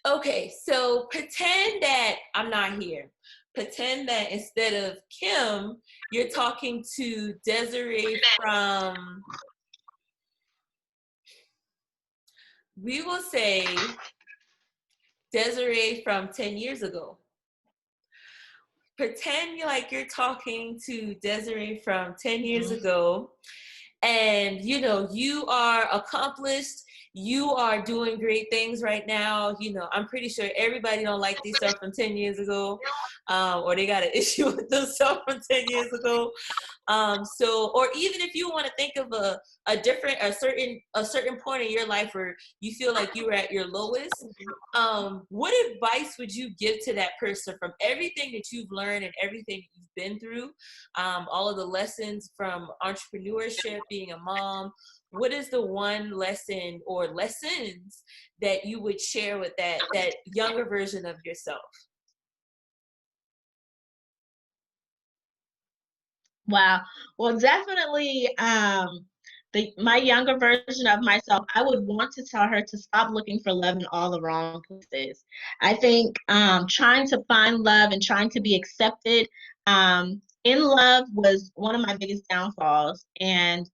Okay, so pretend that I'm not here. Pretend that instead of Kim, you're talking to Desiree from, we will say, Desiree from 10 years ago. Pretend like you're talking to Desiree from 10 years ago, and you are accomplished, you are doing great things right now. I'm pretty sure everybody don't like these stuff from 10 years ago, or they got an issue with those stuff from 10 years ago. Or even if you want to think of a certain point in your life where you feel like you were at your lowest, what advice would you give to that person from everything that you've learned and everything you've been through, all of the lessons from entrepreneurship, being a mom? What is the one lesson or lessons that you would share with that younger version of yourself? Wow. Well, definitely, my younger version of myself, I would want to tell her to stop looking for love in all the wrong places. I think trying to find love and trying to be accepted in love was one of my biggest downfalls. And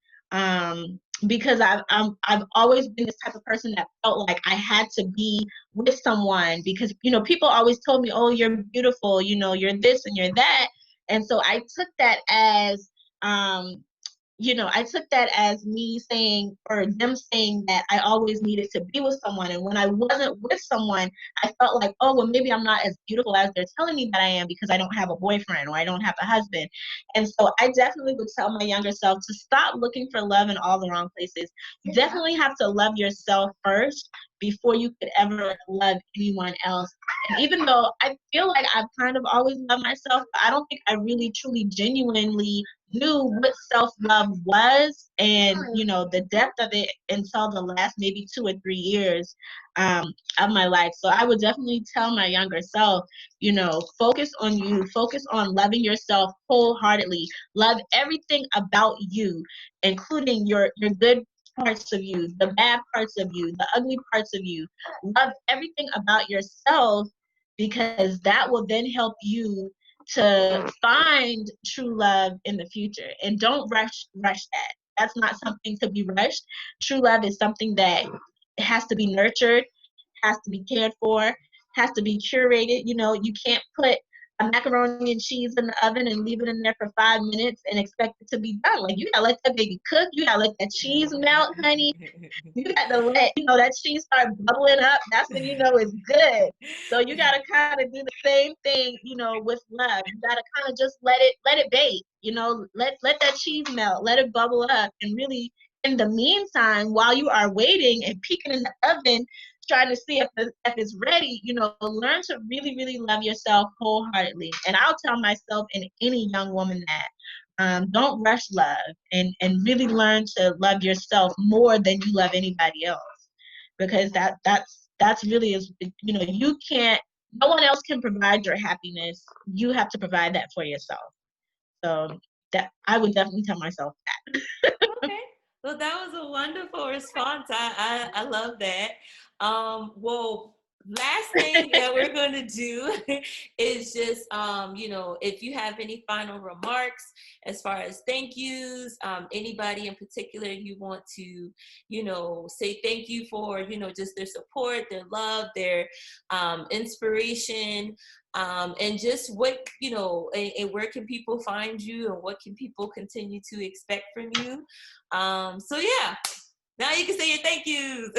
because I've always been this type of person that felt like I had to be with someone because, people always told me, oh, you're beautiful, you're this and you're that. And so I took that as, I took that as me saying, or them saying that I always needed to be with someone. And when I wasn't with someone, I felt like, oh, well, maybe I'm not as beautiful as they're telling me that I am because I don't have a boyfriend or I don't have a husband. And so I definitely would tell my younger self to stop looking for love in all the wrong places. You definitely have to love yourself first before you could ever love anyone else. And even though I feel like I've kind of always loved myself, I don't think I really, truly, genuinely knew what self-love was and, the depth of it until the last maybe 2 or 3 years of my life. So I would definitely tell my younger self, focus on you, focus on loving yourself wholeheartedly, love everything about you, including your good parts of you, the bad parts of you, the ugly parts of you. Love everything about yourself because that will then help you to find true love in the future. And don't rush that. That's not something to be rushed. True love is something that has to be nurtured, has to be cared for, has to be curated. You can't put a macaroni and cheese in the oven and leave it in there for 5 minutes and expect it to be done. Like, you gotta let that baby cook. You gotta let that cheese melt, honey. You got to let that cheese start bubbling up. That's when it's good. So you got to kind of do the same thing, with love. You got to kind of just let it bake. Let that cheese melt, let it bubble up, and really, in the meantime, while you are waiting and peeking in the oven, trying to see if it's ready, learn to really, really love yourself wholeheartedly. And I'll tell myself and any young woman that don't rush love and really learn to love yourself more than you love anybody else, because that's really is, you can't, no one else can provide your happiness. You have to provide that for yourself. So that I would definitely tell myself that. Okay. Well, that was a wonderful response. I love that. Well, last thing that we're going to do is just, if you have any final remarks as far as thank yous, anybody in particular you want to, say thank you for, just their support, their love, their inspiration, and just what, and where can people find you and what can people continue to expect from you? So yeah, now you can say your thank yous.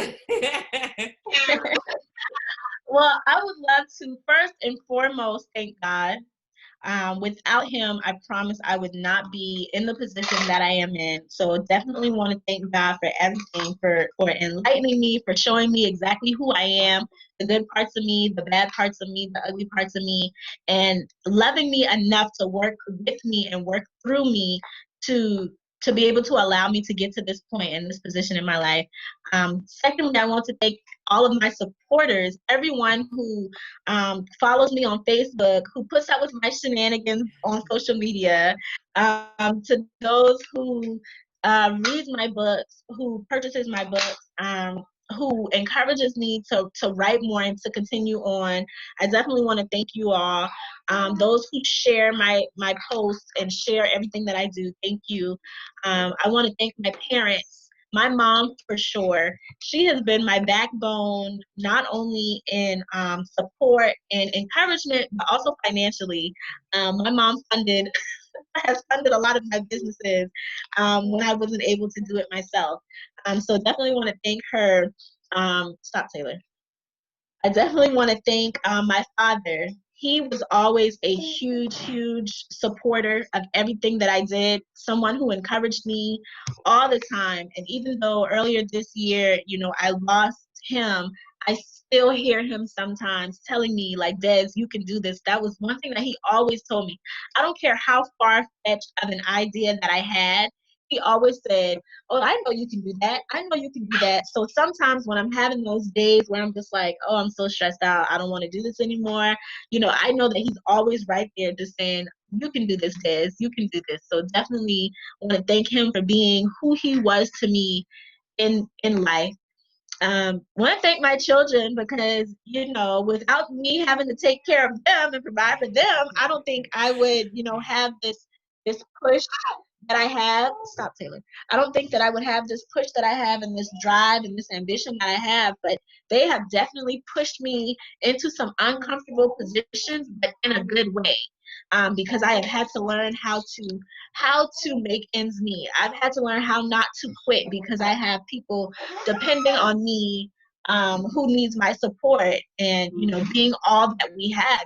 Well, I would love to first and foremost thank God. Without him, I promise I would not be in the position that I am in. So definitely want to thank God for everything, for enlightening me, for showing me exactly who I am, the good parts of me, the bad parts of me, the ugly parts of me, and loving me enough to work with me and work through me to to be able to allow me to get to this point in this position in my life. Secondly, I want to thank all of my supporters, everyone who follows me on Facebook, who puts up with my shenanigans on social media, to those who reads my books, who purchases my books, who encourages me to write more and to continue on. I definitely want to thank you all. Those who share my posts and share everything that I do, thank you. I want to thank my parents. My mom, for sure, she has been my backbone, not only in support and encouragement, but also financially. My mom has funded a lot of my businesses when I wasn't able to do it myself. So definitely want to thank her. Stop, Taylor. I definitely want to thank my father. He was always a huge, huge supporter of everything that I did, someone who encouraged me all the time. And even though earlier this year, I lost him, I still hear him sometimes telling me, like, Des, you can do this. That was one thing that he always told me. I don't care how far-fetched of an idea that I had, he always said, oh, I know you can do that. I know you can do that. So sometimes when I'm having those days where I'm just like, oh, I'm so stressed out, I don't want to do this anymore, I know that he's always right there just saying, you can do this, Des, you can do this. So definitely want to thank him for being who he was to me in life. Want to thank my children because, without me having to take care of them and provide for them, I don't think I would, have this push that I have. Stop, Taylor. I don't think that I would have this push that I have and this drive and this ambition that I have, but they have definitely pushed me into some uncomfortable positions, but in a good way. Because I have had to learn how to make ends meet. I've had to learn how not to quit because I have people depending on me who needs my support, and being all that we have.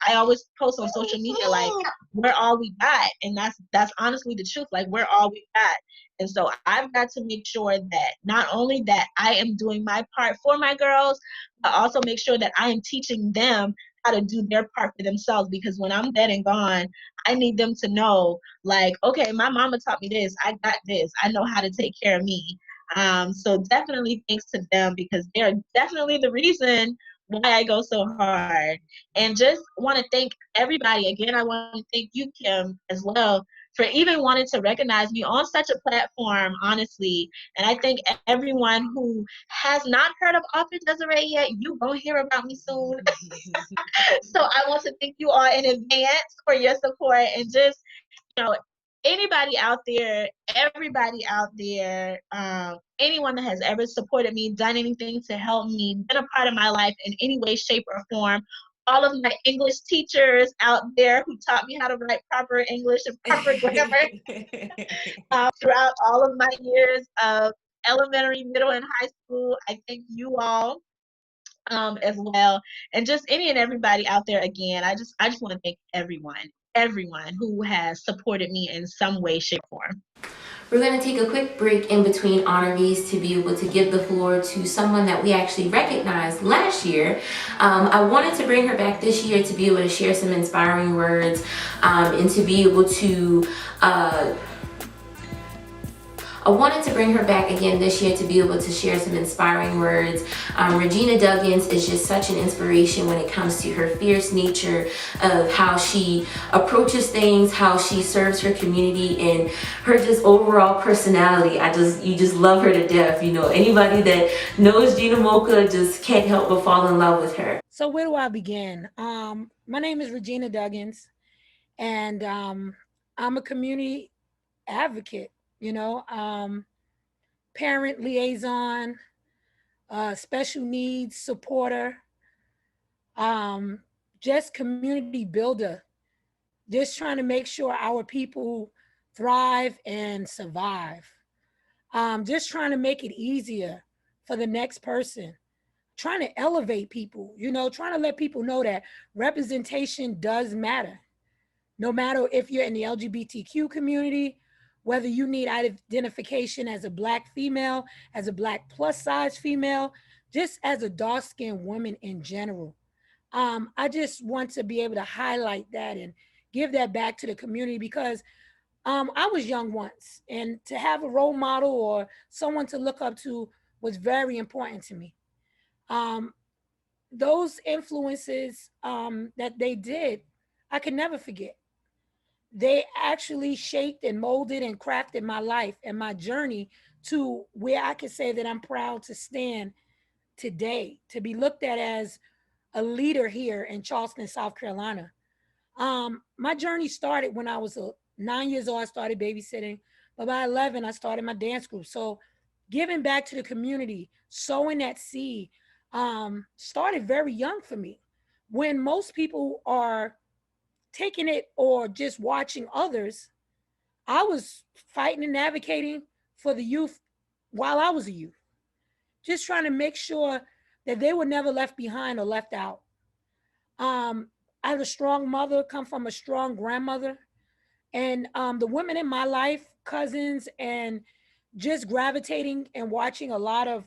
I always post on social media like, we're all we got, and that's honestly the truth. Like, we're all we got. And so I've got to make sure that not only that I am doing my part for my girls, but also make sure that I am teaching them how to do their part for themselves, because when I'm dead and gone, I need them to know, like, okay, my mama taught me this, I got this, I know how to take care of me. So definitely thanks to them, because they're definitely the reason why I go so hard. And just want to thank everybody. Again, I want to thank you, Kim, as well, for even wanting to recognize me on such a platform, honestly. And I thank everyone who has not heard of Author Desiree yet. You won't hear about me soon. So I want to thank you all in advance for your support, and just, anybody out there, everybody out there, anyone that has ever supported me, done anything to help me, been a part of my life in any way, shape, or form. All of my English teachers out there who taught me how to write proper English and proper grammar throughout all of my years of elementary, middle, and high school. I thank you all as well, and just any and everybody out there. Again, I just want to thank everyone who has supported me in some way, shape, form. We're going to take a quick break in between honorees to be able to give the floor to someone that we actually recognized last year. I wanted to bring her back this year to be able to share some inspiring words, and to be able to I wanted to bring her back again this year to be able to share some inspiring words. Regina Douglas is just such an inspiration when it comes to her fierce nature of how she approaches things, how she serves her community, and her just overall personality. You just love her to death. Anybody that knows Gina Mocha just can't help but fall in love with her. So where do I begin? My name is Regina Douglas, and I'm a community advocate, parent liaison, special needs supporter, just community builder, just trying to make sure our people thrive and survive. Just trying to make it easier for the next person, trying to elevate people, you know, trying to let people know that representation does matter. No matter if you're in the LGBTQ community, whether you need identification as a Black female, as a Black plus size female, just as a dark-skinned woman in general. I just want to be able to highlight that and give that back to the community, because I was young once, and to have a role model or someone to look up to was very important to me. Those influences that they did, I can never forget. They actually shaped and molded and crafted my life and my journey to where I can say that I'm proud to stand today, to be looked at as a leader here in Charleston, South Carolina. My journey started when I was 9 years old. I started babysitting, but by 11, I started my dance group. So giving back to the community, sowing that seed, started very young for me. When most people are taking it or just watching others, I was fighting and advocating for the youth while I was a youth, just trying to make sure that they were never left behind or left out. I had a strong mother, come from a strong grandmother, and the women in my life, cousins, and just gravitating and watching a lot of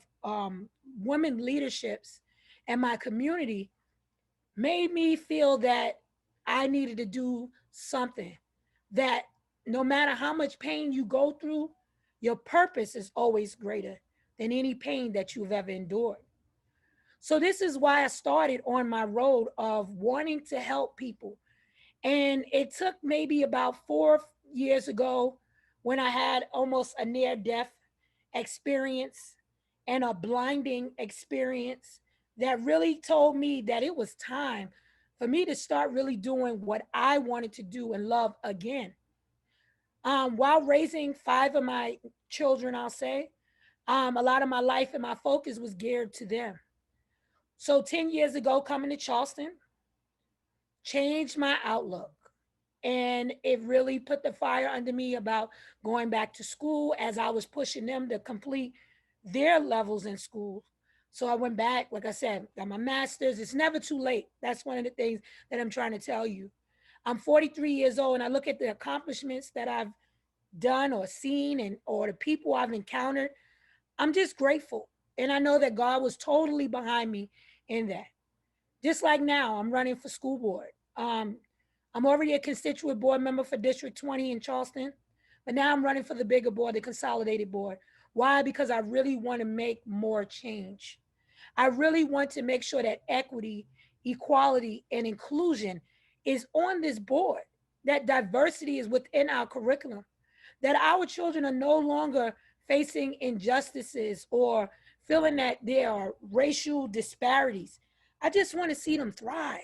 women leaderships in my community made me feel that I needed to do something, that no matter how much pain you go through, your purpose is always greater than any pain that you've ever endured. So this is why I started on my road of wanting to help people. And it took maybe about 4 years ago, when I had almost a near-death experience and a blinding experience, that really told me that it was time for me to start really doing what I wanted to do and love again. While raising 5 of my children, I'll say, a lot of my life and my focus was geared to them. So 10 years ago, coming to Charleston changed my outlook. And it really put the fire under me about going back to school, as I was pushing them to complete their levels in school. So I went back, like I said, got my master's. It's never too late. That's one of the things that I'm trying to tell you. I'm 43 years old, and I look at the accomplishments that I've done or seen, or the people I've encountered. I'm just grateful. And I know that God was totally behind me in that. Just like now, I'm running for school board. I'm already a constituent board member for District 20 in Charleston, but now I'm running for the bigger board, the consolidated board. Why? Because I really want to make more change. I really want to make sure that equity, equality, and inclusion is on this board, that diversity is within our curriculum, that our children are no longer facing injustices or feeling that there are racial disparities. I just want to see them thrive.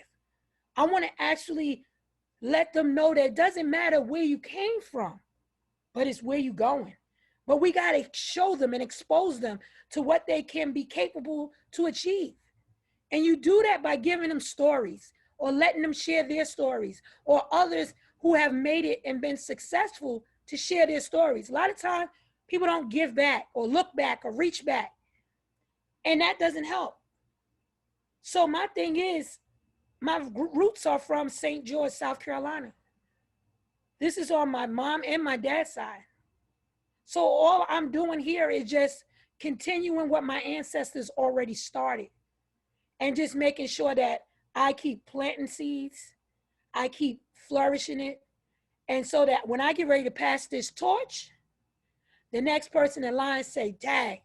I want to actually let them know that it doesn't matter where you came from, but it's where you're going. But we got to show them and expose them to what they can be capable to achieve. And you do that by giving them stories, or letting them share their stories, or others who have made it and been successful to share their stories. A lot of times, people don't give back or look back or reach back, and that doesn't help. So my thing is, my roots are from St. George, South Carolina. This is on my mom and my dad's side. So all I'm doing here is just continuing what my ancestors already started, and just making sure that I keep planting seeds, I keep flourishing it. And so that when I get ready to pass this torch, the next person in line say, dang,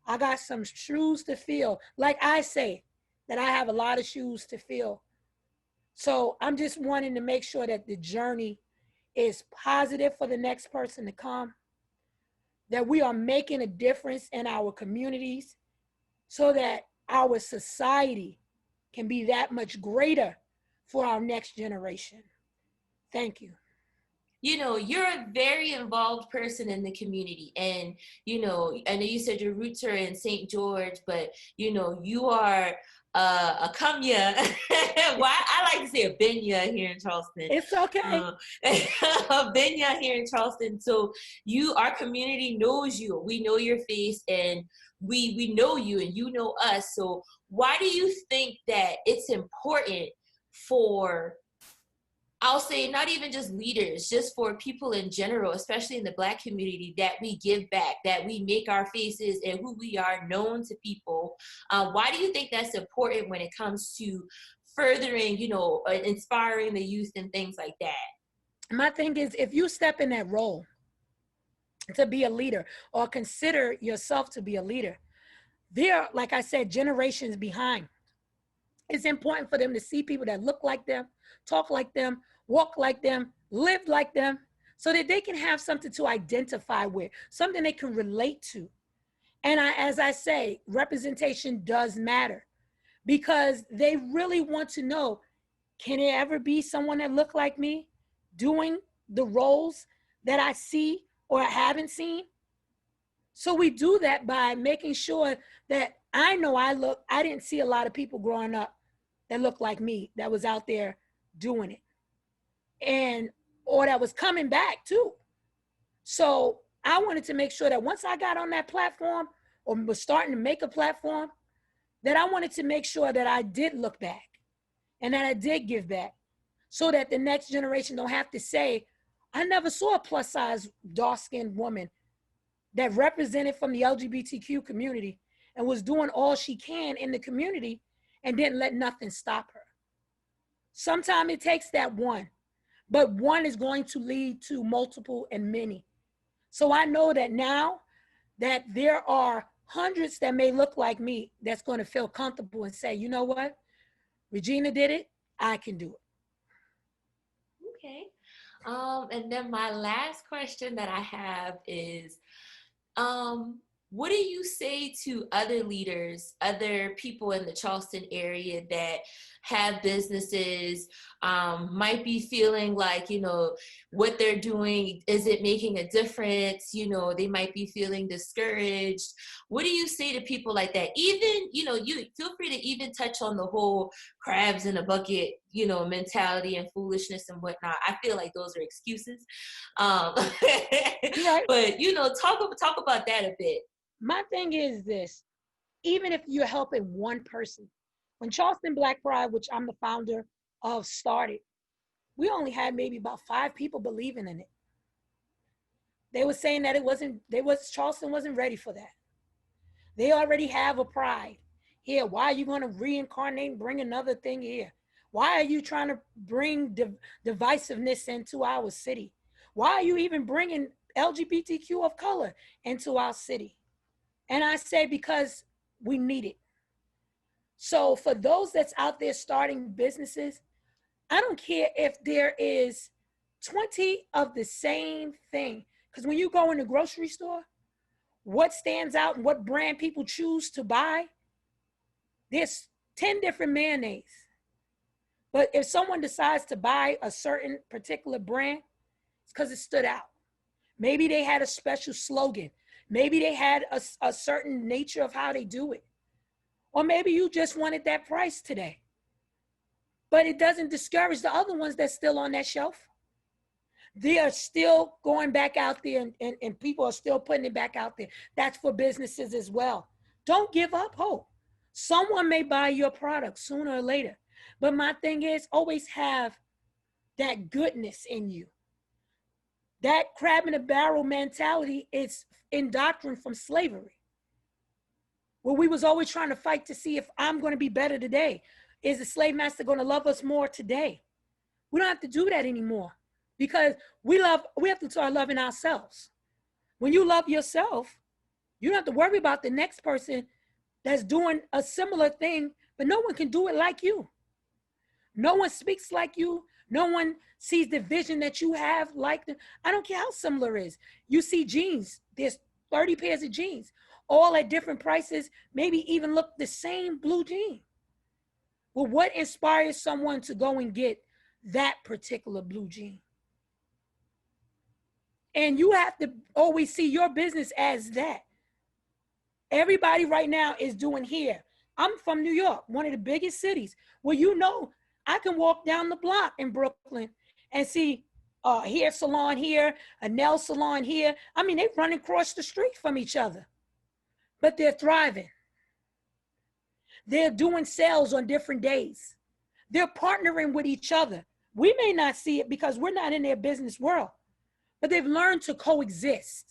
I got some shoes to fill. Like I say, that I have a lot of shoes to fill. So I'm just wanting to make sure that the journey is positive for the next person to come, that we are making a difference in our communities, so that our society can be that much greater for our next generation. Thank you. You know, you're a very involved person in the community. And, you know, I know you said your roots are in St. George, but, you know, you are a Kamya. Well, I like to say a Benya here in Charleston. It's okay. A Benya here in Charleston. So our community knows you. We know your face, and we know you, and you know us. So why do you think that it's important for, I'll say, not even just leaders, just for people in general, especially in the Black community, that we give back, that we make our faces and who we are known to people? Why do you think that's important when it comes to furthering, inspiring the youth and things like that? My thing is, if you step in that role to be a leader or consider yourself to be a leader, they're, like I said, generations behind. It's important for them to see people that look like them, talk like them, walk like them, live like them, so that they can have something to identify with, something they can relate to. And as I say, representation does matter, because they really want to know, can there ever be someone that look like me doing the roles that I see or I haven't seen? So we do that by making sure that I know I didn't see a lot of people growing up that looked like me, that was out there doing it, or that was coming back too. So I wanted to make sure that once I got on that platform, or was starting to make a platform, that I wanted to make sure that I did look back and that I did give back, so that the next generation don't have to say, I never saw a plus size dark-skinned woman that represented from the LGBTQ community and was doing all she can in the community and didn't let nothing stop her. Sometimes it takes that one, but one is going to lead to multiple and many. So I know that now that there are hundreds that may look like me that's going to feel comfortable and say, you know what, Regina did it, I can do it. Okay. And then my last question that I have is, what do you say to other leaders, other people in the Charleston area that have businesses, might be feeling like, what they're doing, is it making a difference? They might be feeling discouraged. What do you say to people like that? Even, you feel free to even touch on the whole crabs in a bucket, mentality and foolishness and whatnot. I feel like those are excuses. Right. But, talk about that a bit. My thing is this, even if you're helping one person, when Charleston Black Pride, which I'm the founder of, started, we only had maybe about 5 people believing in it. They were saying that Charleston wasn't ready for that. They already have a pride here. Why are you going to reincarnate and bring another thing here? Why are you trying to bring divisiveness into our city? Why are you even bringing LGBTQ of color into our city? And I say, because we need it. So for those that's out there starting businesses, I don't care if there is 20 of the same thing. Because when you go in the grocery store, what stands out and what brand people choose to buy, there's 10 different mayonnaise. But if someone decides to buy a certain particular brand, it's because it stood out. Maybe they had a special slogan. Maybe they had a certain nature of how they do it. Or maybe you just wanted that price today. But it doesn't discourage the other ones that's still on that shelf. They are still going back out there, and people are still putting it back out there. That's for businesses as well. Don't give up hope. Someone may buy your product sooner or later. But my thing is, always have that goodness in you. That crab in a barrel mentality is indoctrined from slavery, where we was always trying to fight to see if I'm going to be better today. Is the slave master going to love us more today? We don't have to do that anymore, because we have to start loving ourselves. When you love yourself, you don't have to worry about the next person that's doing a similar thing, but no one can do it like you. No one speaks like you. No one sees the vision that you have like them. I don't care how similar it is. You see jeans, there's 30 pairs of jeans, all at different prices, maybe even look the same blue jean. Well, what inspires someone to go and get that particular blue jean? And you have to always see your business as that. Everybody right now is doing hair. I'm from New York, one of the biggest cities, where I can walk down the block in Brooklyn and see a hair salon here, a nail salon here. I mean, they run across the street from each other, but they're thriving. They're doing sales on different days. They're partnering with each other. We may not see it because we're not in their business world, but they've learned to coexist.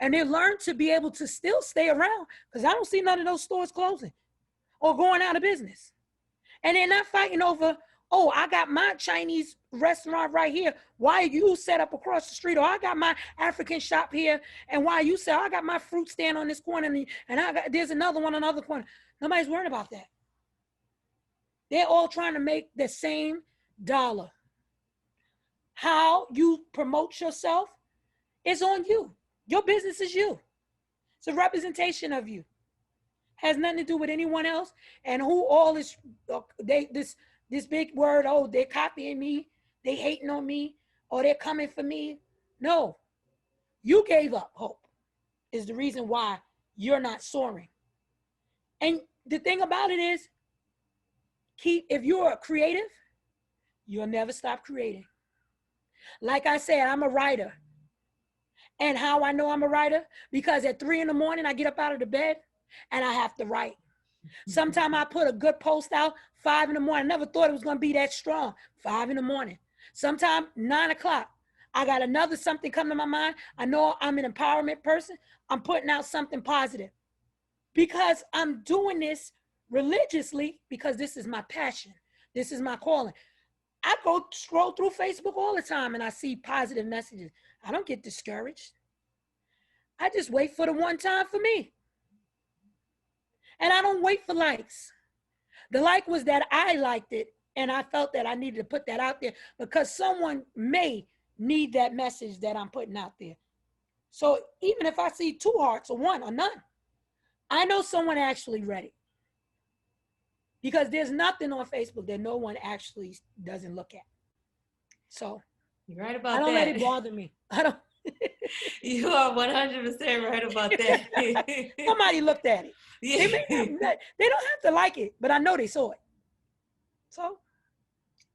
And they learned to be able to still stay around, because I don't see none of those stores closing or going out of business. And they're not fighting over, oh, I got my Chinese restaurant right here. Why are you set up across the street? Or I got my African shop here. And why you say, I got my fruit stand on this corner and there's another one on the other corner. Nobody's worried about that. They're all trying to make the same dollar. How you promote yourself is on you. Your business is you. It's a representation of you. Has nothing to do with anyone else. And who all is, this big word, oh, they're copying me, they hating on me, or they're coming for me. No, you gave up hope is the reason why you're not soaring. And the thing about it is, if you're a creative, you'll never stop creating. Like I said, I'm a writer. And how I know I'm a writer? Because at 3 a.m, I get up out of the bed and I have to write. Sometimes I put a good post out 5 a.m. I never thought it was going to be that strong. 5 a.m. Sometimes 9 o'clock. I got another something come to my mind. I know I'm an empowerment person. I'm putting out something positive because I'm doing this religiously because this is my passion. This is my calling. I go scroll through Facebook all the time and I see positive messages. I don't get discouraged. I just wait for the one time for me. And I don't wait for likes. The like was that I liked it and I felt that I needed to put that out there because someone may need that message that I'm putting out there. So even if I see 2 hearts or 1 or none, I know someone actually read it. Because there's nothing on Facebook that no one actually doesn't look at. So you're right about that. I don't let it bother me. I don't. You are 100% right about that. Somebody looked at it. Yeah. They don't have to like it, but I know they saw it. So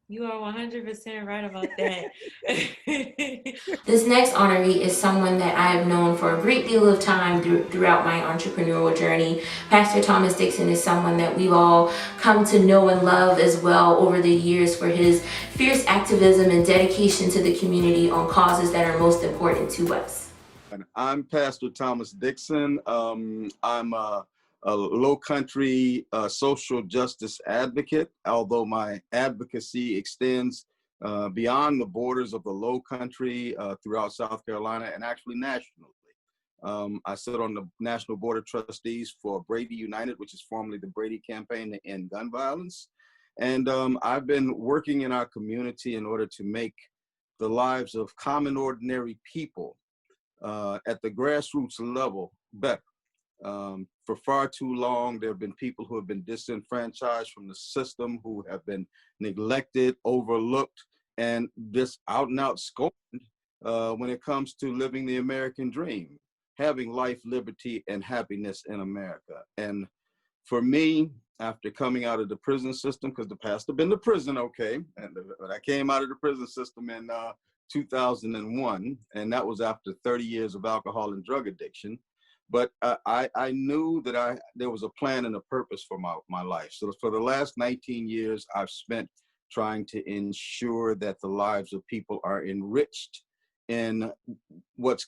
you are 100% right about that. This next honoree is someone that I have known for a great deal of time throughout my entrepreneurial journey. Pastor Thomas Dixon is someone that we've all come to know and love as well over the years for his fierce activism and dedication to the community on causes that are most important to us. I'm Pastor Thomas Dixon. I'm a Lowcountry social justice advocate, although my advocacy extends beyond the borders of the Lowcountry throughout South Carolina and actually nationally. I sit on the National Board of Trustees for Brady United, which is formerly the Brady Campaign to End Gun Violence. And I've been working in our community in order to make the lives of common, ordinary people at the grassroots level better. For far too long, there have been people who have been disenfranchised from the system, who have been neglected, overlooked, and just out and out scorned when it comes to living the American dream, having life, liberty, and happiness in America. And for me, after coming out of the prison system, because the past have been to prison, okay, but I came out of the prison system in 2001, and that was after 30 years of alcohol and drug addiction. But I knew that there was a plan and a purpose for my life. So for the last 19 years, I've spent trying to ensure that the lives of people are enriched in what's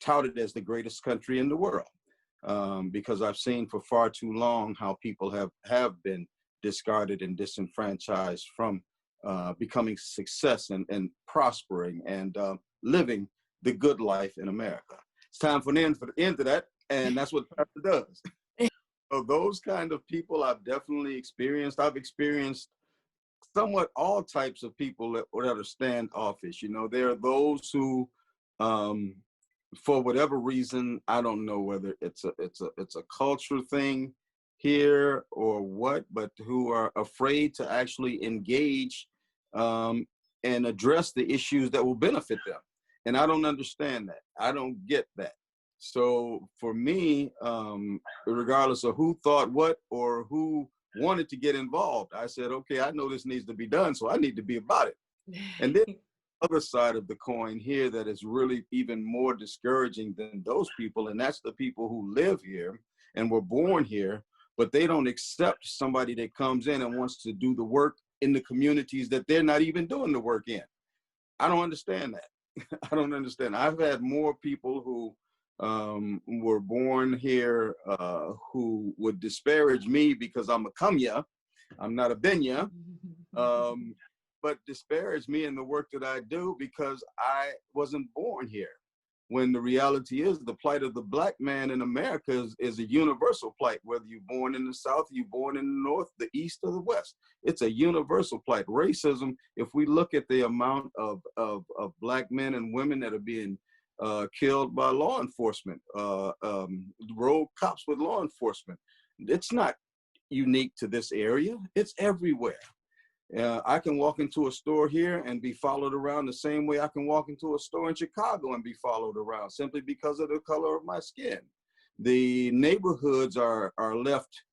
touted as the greatest country in the world. Because I've seen for far too long how people have been discarded and disenfranchised from becoming success and prospering and living the good life in America. It's time for the end of that. And that's what Pastor does. So those kind of people I've definitely experienced. I've experienced somewhat all types of people that are standoffish. You know, there are those who, for whatever reason, I don't know whether it's a cultural thing here or what, but who are afraid to actually engage and address the issues that will benefit them. And I don't understand that. I don't get that. So for me, regardless of who thought what or who wanted to get involved, I said, okay, I know this needs to be done, so I need to be about it. And then the other side of the coin here that is really even more discouraging than those people, and that's the people who live here and were born here, but they don't accept somebody that comes in and wants to do the work in the communities that they're not even doing the work in. I don't understand that. I don't understand. I've had more people who were born here who would disparage me because I'm a Kumya. I'm not a Benya, but disparage me in the work that I do because I wasn't born here. When the reality is the plight of the Black man in America is a universal plight, whether you're born in the South, you're born in the North, the East, or the West. It's a universal plight. Racism, if we look at the amount of Black men and women that are being killed by law enforcement, rogue cops with law enforcement, it's not unique to this area. It's everywhere. I can walk into a store here and be followed around the same way I can walk into a store in Chicago and be followed around simply because of the color of my skin. The neighborhoods are left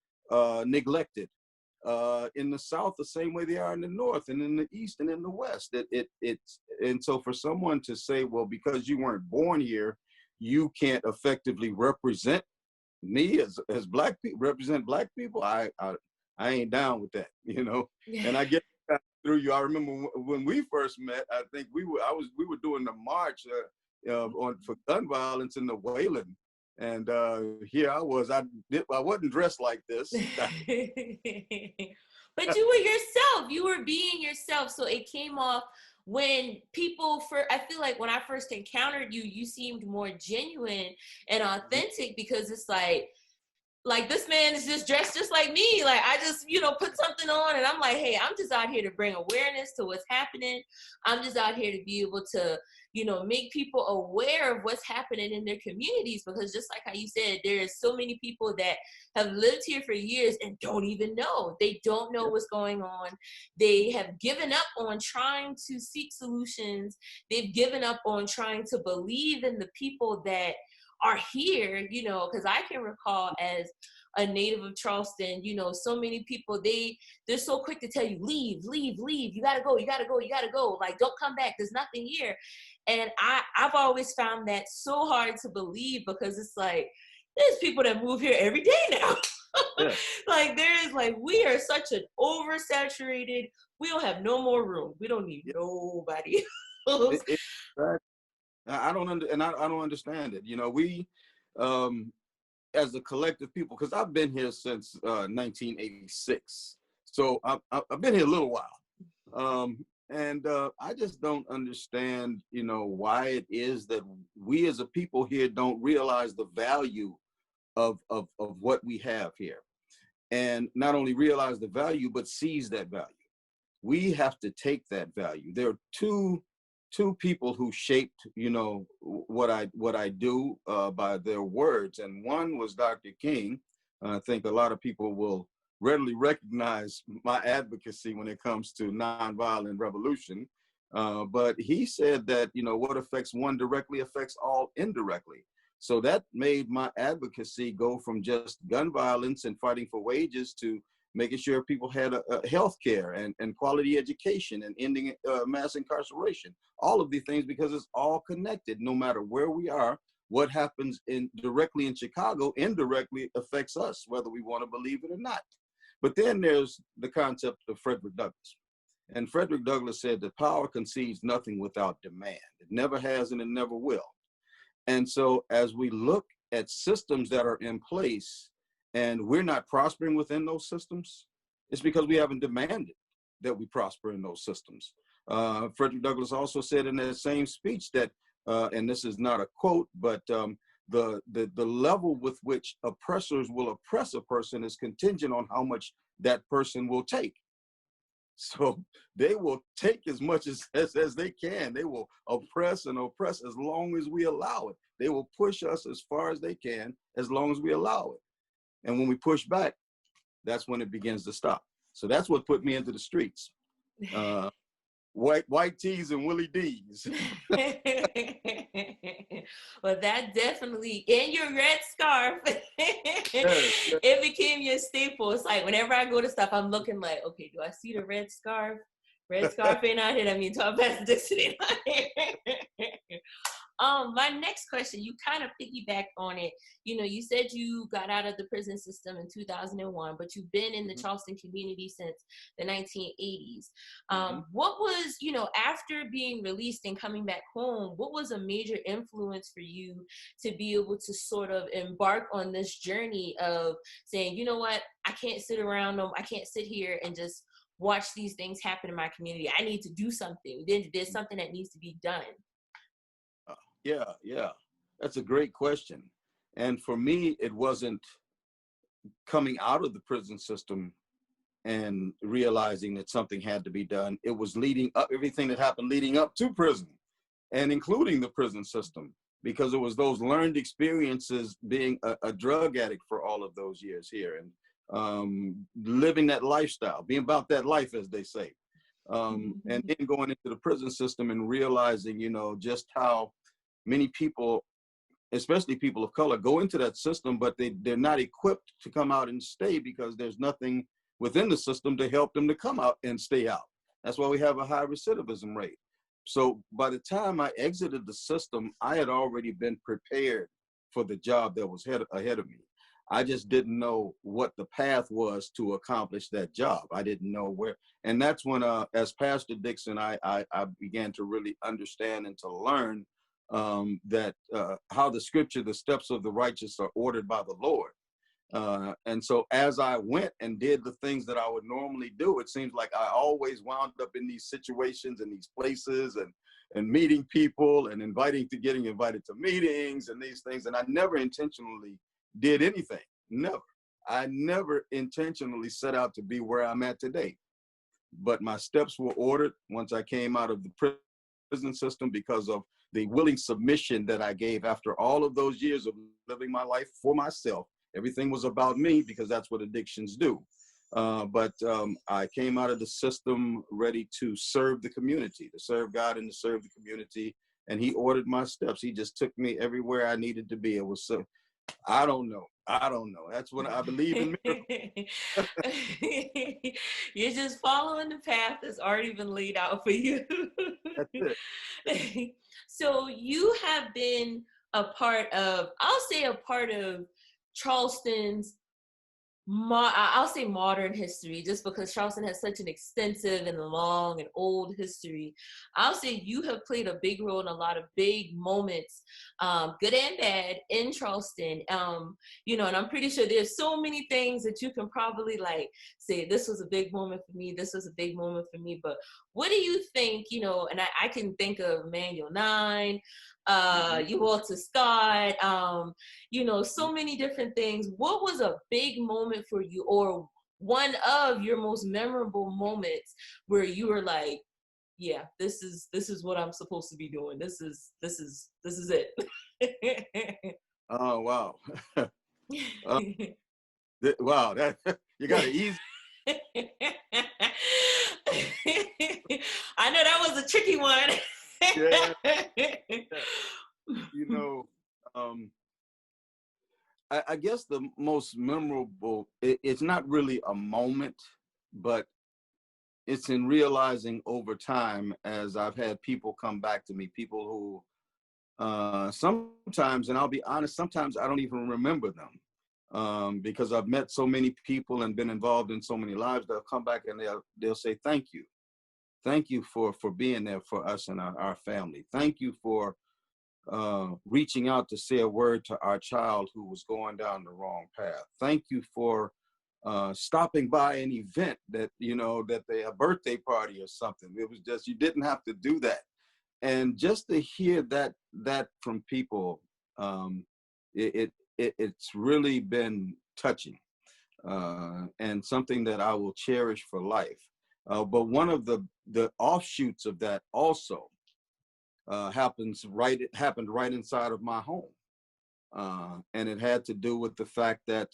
neglected. In the South, the same way they are in the North and in the East and in the West. And so for someone to say, well, because you weren't born here, you can't effectively represent me as Black people, represent Black people, I ain't down with that, you know. And I get through you. I remember when we first met. I think we were doing the march for gun violence in the Wayland, and here I was. I wasn't dressed like this. But you were yourself. You were being yourself. So it came off when people I feel like when I first encountered you, you seemed more genuine and authentic because it's like this man is just dressed just like me. Like I just, put something on and I'm like, hey, I'm just out here to bring awareness to what's happening. I'm just out here to be able to, make people aware of what's happening in their communities, because just like how you said, there's so many people that have lived here for years and don't even know. They don't know what's going on. They have given up on trying to seek solutions. They've given up on trying to believe in the people that are here, because I can recall as a native of Charleston, so many people, they're so quick to tell you, leave, you gotta go, like don't come back, there's nothing here. And I've always found that so hard to believe, because it's like, there's people that move here every day now. Yeah. We are such an oversaturated, we don't have no more room, we don't need nobody else. I don't understand it. We, as a collective people, because I've been here since 1986, so I've been here a little while, and I just don't understand, why it is that we as a people here don't realize the value of what we have here, and not only realize the value but seize that value. We have to take that value. There are two people who shaped, what I do by their words. And one was Dr. King. I think a lot of people will readily recognize my advocacy when it comes to nonviolent revolution. But he said that, what affects one directly affects all indirectly. So that made my advocacy go from just gun violence and fighting for wages to making sure people had health care and quality education and ending mass incarceration, all of these things, because it's all connected. No matter where we are, what happens directly in Chicago indirectly affects us, whether we want to believe it or not. But then there's the concept of Frederick Douglass. And Frederick Douglass said that power concedes nothing without demand. It never has and it never will. And so as we look at systems that are in place, and we're not prospering within those systems, it's because we haven't demanded that we prosper in those systems. Frederick Douglass also said in that same speech that, and this is not a quote, but the level with which oppressors will oppress a person is contingent on how much that person will take. So they will take as much as they can. They will oppress and oppress as long as we allow it. They will push us as far as they can as long as we allow it. And when we push back, that's when it begins to stop. So that's what put me into the streets. White tees and Willie D's. Well, that definitely, and your red scarf, it became your staple. It's like whenever I go to stuff, I'm looking like, okay, do I see the red scarf? Red scarf ain't out here. I mean, talk about Dixon ain't out here. My next question, you kind of piggybacked on it. You said you got out of the prison system in 2001, but you've been in the Charleston community since the 1980s. What was, after being released and coming back home, what was a major influence for you to be able to sort of embark on this journey of saying, you know what, I can't sit around, I can't sit here and just watch these things happen in my community. I need to do something. There's something that needs to be done. Yeah. That's a great question. And for me, it wasn't coming out of the prison system and realizing that something had to be done. It was leading up, everything that happened leading up to prison and including the prison system, because it was those learned experiences being a drug addict for all of those years here and living that lifestyle, being about that life, as they say. And then going into the prison system and realizing, just how many people, especially people of color, go into that system, but they're not equipped to come out and stay because there's nothing within the system to help them to come out and stay out. That's why we have a high recidivism rate. So by the time I exited the system, I had already been prepared for the job that was ahead of me. I just didn't know what the path was to accomplish that job. I didn't know where. And that's when, as Pastor Dixon, I began to really understand and to learn that how the scripture, the steps of the righteous are ordered by the Lord. And so as I went and did the things that I would normally do, it seems like I always wound up in these situations and these places and meeting people and getting invited to meetings and these things. And I never intentionally did anything. Never. I never intentionally set out to be where I'm at today. But my steps were ordered once I came out of the prison system because of the willing submission that I gave after all of those years of living my life for myself. Everything was about me because that's what addictions do. But I came out of the system ready to serve the community, to serve God and to serve the community. And he ordered my steps. He just took me everywhere I needed to be. It was so, I don't know. That's when I believe in miracles. You're just following the path that's already been laid out for you. That's it. So you have been a part of Charleston's, I'll say modern history, just because Charleston has such an extensive and long and old history. I'll say you have played a big role in a lot of big moments, good and bad, in Charleston. And I'm pretty sure there's so many things that you can probably say, this was a big moment for me, this was a big moment for me. But what do you think, and I can think of Manual 9, Walter Scott, so many different things. What was a big moment for you, or one of your most memorable moments where you were like, yeah, this is what I'm supposed to be doing. This is it. Oh, wow. Wow, that you got it easy. I know that was a tricky one. Yeah. I guess the most memorable, it's not really a moment, but it's in realizing over time, as I've had people come back to me, people who sometimes, and I'll be honest, sometimes I don't even remember them because I've met so many people and been involved in so many lives. They'll come back and they'll say, thank you. Thank you for being there for us and our family. Thank you for reaching out to say a word to our child who was going down the wrong path. Thank you for stopping by an event that, a birthday party or something. It was just, you didn't have to do that. And just to hear that from people, it's really been touching and something that I will cherish for life. But one of the offshoots of that also happened right inside of my home. And it had to do with the fact that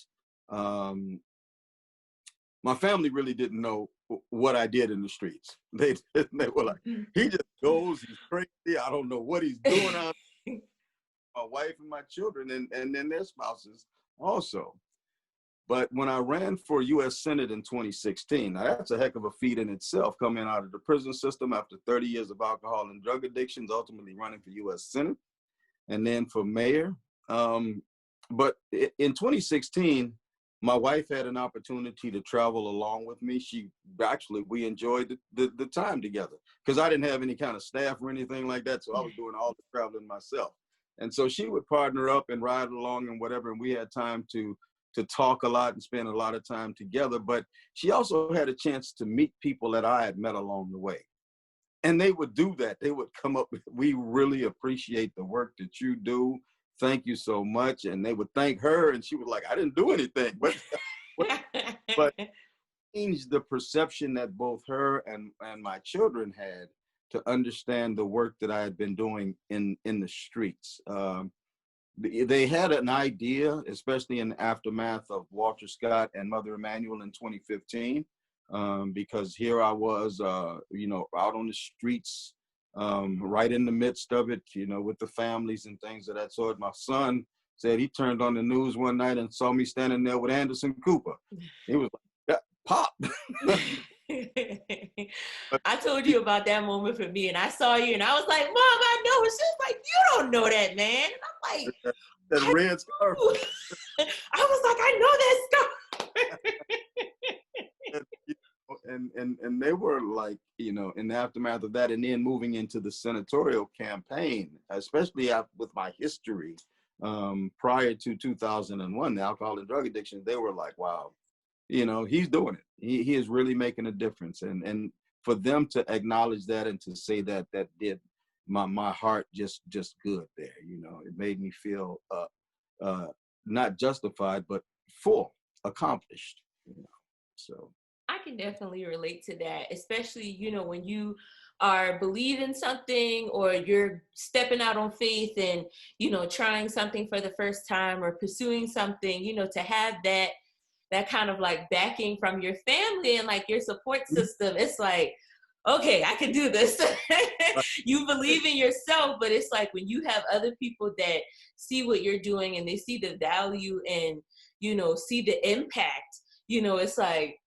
my family really didn't know what I did in the streets. They were like, he just goes, he's crazy, I don't know what he's doing out there. My wife and my children and then their spouses also. But when I ran for U.S. Senate in 2016, now that's a heck of a feat in itself, coming out of the prison system after 30 years of alcohol and drug addictions, ultimately running for U.S. Senate. and then for mayor. But in 2016, my wife had an opportunity to travel along with me. We enjoyed the time together because I didn't have any kind of staff or anything like that. So I was doing all the traveling myself. And so she would partner up and ride along and whatever. And we had time to talk a lot and spend a lot of time together. But she also had a chance to meet people that I had met along the way. And they would do that. They would come up with, we really appreciate the work that you do. Thank you so much. And they would thank her. And she was like, I didn't do anything. But changed the perception that both her and my children had to understand the work that I had been doing in the streets. They had an idea, especially in the aftermath of Walter Scott and Mother Emanuel in 2015. Because here I was, out on the streets, right in the midst of it, with the families and things of that sort. My son said he turned on the news one night and saw me standing there with Anderson Cooper. He was like, Pop. I told you about that moment for me, and I saw you, and I was like, Mom, I know. And she was like, you don't know that, man. And I'm like, that red scarf. I was like, I know that scarf. And they were like, in the aftermath of that, and then moving into the senatorial campaign, especially with my history prior to 2001, the alcohol and drug addiction, they were like, wow, he's doing it. He is really making a difference. And for them to acknowledge that and to say that did my heart just good there. It made me feel not justified, but full, accomplished. So I can definitely relate to that, especially, when you are believing something or you're stepping out on faith and, trying something for the first time or pursuing something, to have that kind of like backing from your family and like your support system. It's like, okay, I can do this. You believe in yourself, but it's like when you have other people that see what you're doing and they see the value and, see the impact, it's like,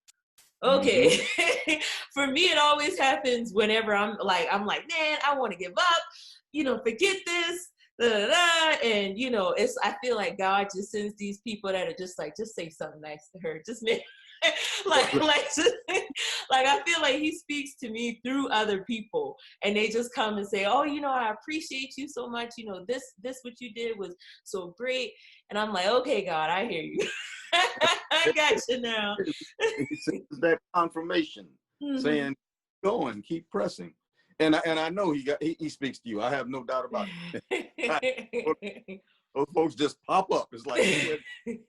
okay. For me, it always happens whenever I'm like, man, I want to give up, forget this, and I feel like God just sends these people that are just like, just say something nice to her, just make like I feel like he speaks to me through other people, and they just come and say, oh, I appreciate you so much, this what you did was so great. And I'm like, okay, God, I hear you. I got you now. It's that confirmation, saying, go and keep pressing. And I know he speaks to you. I have no doubt about it. Those folks just pop up. It's like,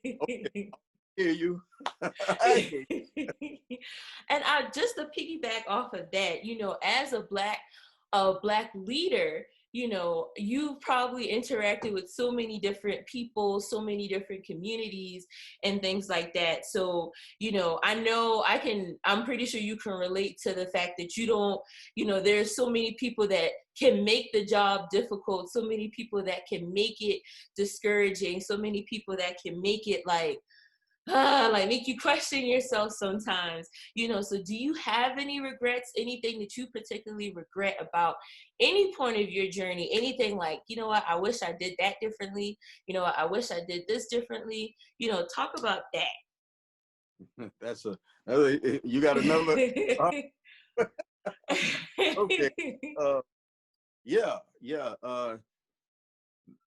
okay, I hear you. I hear you. And just to piggyback off of that, as a black leader, you've probably interacted with so many different people, so many different communities and things like that. So, I'm pretty sure you can relate to the fact that you don't, there's so many people that can make the job difficult, so many people that can make it discouraging, so many people that can make it like make you question yourself sometimes, so do you have any regrets, anything that you particularly regret about any point of your journey, anything like, what, I wish I did that differently, I wish I did this differently, talk about that. You got another. Okay.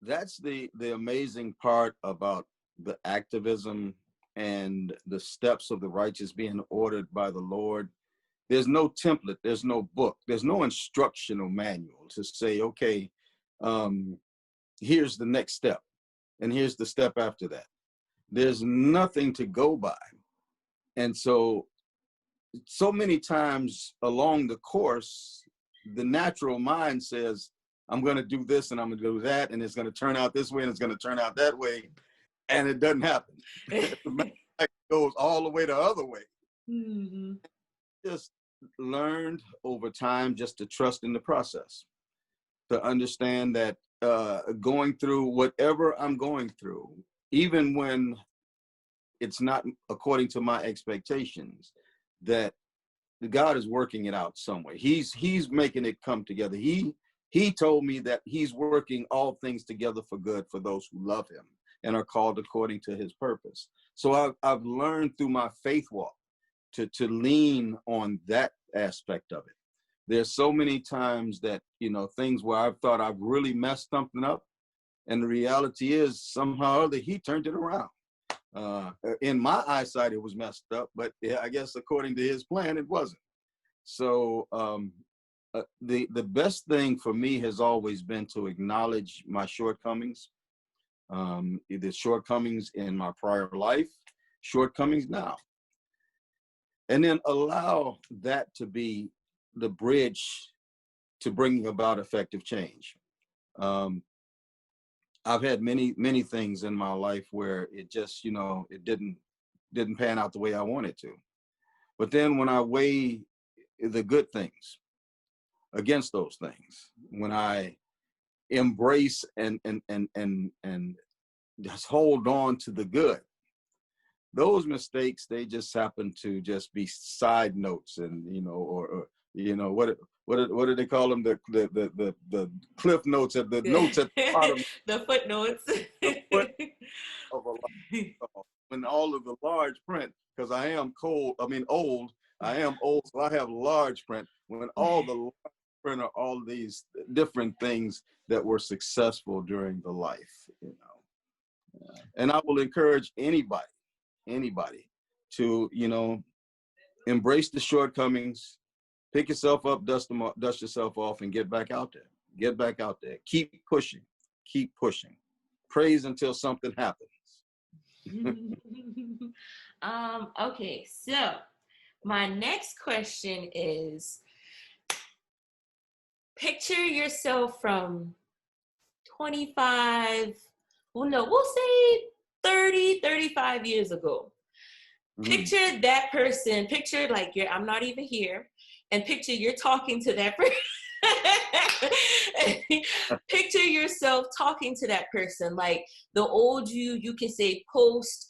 That's the amazing part about the activism and the steps of the righteous being ordered by the Lord. There's no template, there's no book, there's no instructional manual to say, okay, here's the next step, and here's the step after that. There's nothing to go by. And so many times along the course, the natural mind says, I'm going to do this and I'm going to do that, and it's going to turn out this way and it's going to turn out that way. And it doesn't happen. It goes all the way the other way. Mm-hmm. Just learned over time just to trust in the process, to understand that going through whatever I'm going through, even when it's not according to my expectations, that God is working it out some way. He's making it come together. He he told me that he's working all things together for good for those who love him and are called according to his purpose. So I've learned through my faith walk to lean on that aspect of it. There's so many times that, you know, things where I've thought I've really messed something up, and the reality is somehow or other he turned it around. In my eyesight, it was messed up, but yeah, I guess according to his plan, it wasn't. So the best thing for me has always been to acknowledge my shortcomings, either shortcomings in my prior life, shortcomings now, and then allow that to be the bridge to bringing about effective change. I've had many things in my life where it just, you know, it didn't pan out the way I wanted to. But then when I weigh the good things against those things, when I embrace and just hold on to the good, those mistakes, they just happen to just be side notes, and, you know, or you know, what do they call them? The cliff notes at the notes at the bottom. The footnotes. The foot of a large, when all of the large print, because I am old. I am old, so I have large print. When all the large print are all these different things that were successful during the life, you know. And I will encourage anybody to, you know, embrace the shortcomings, pick yourself up, dust yourself off, and get back out there. Get back out there. Keep pushing. Keep pushing. Praise until something happens. Okay, so my next question is, picture yourself from 25, we'll say 30, 35 years ago. Picture that person, picture like I'm not even here, and picture you're talking to that person. Picture yourself talking to that person, like the old you can say post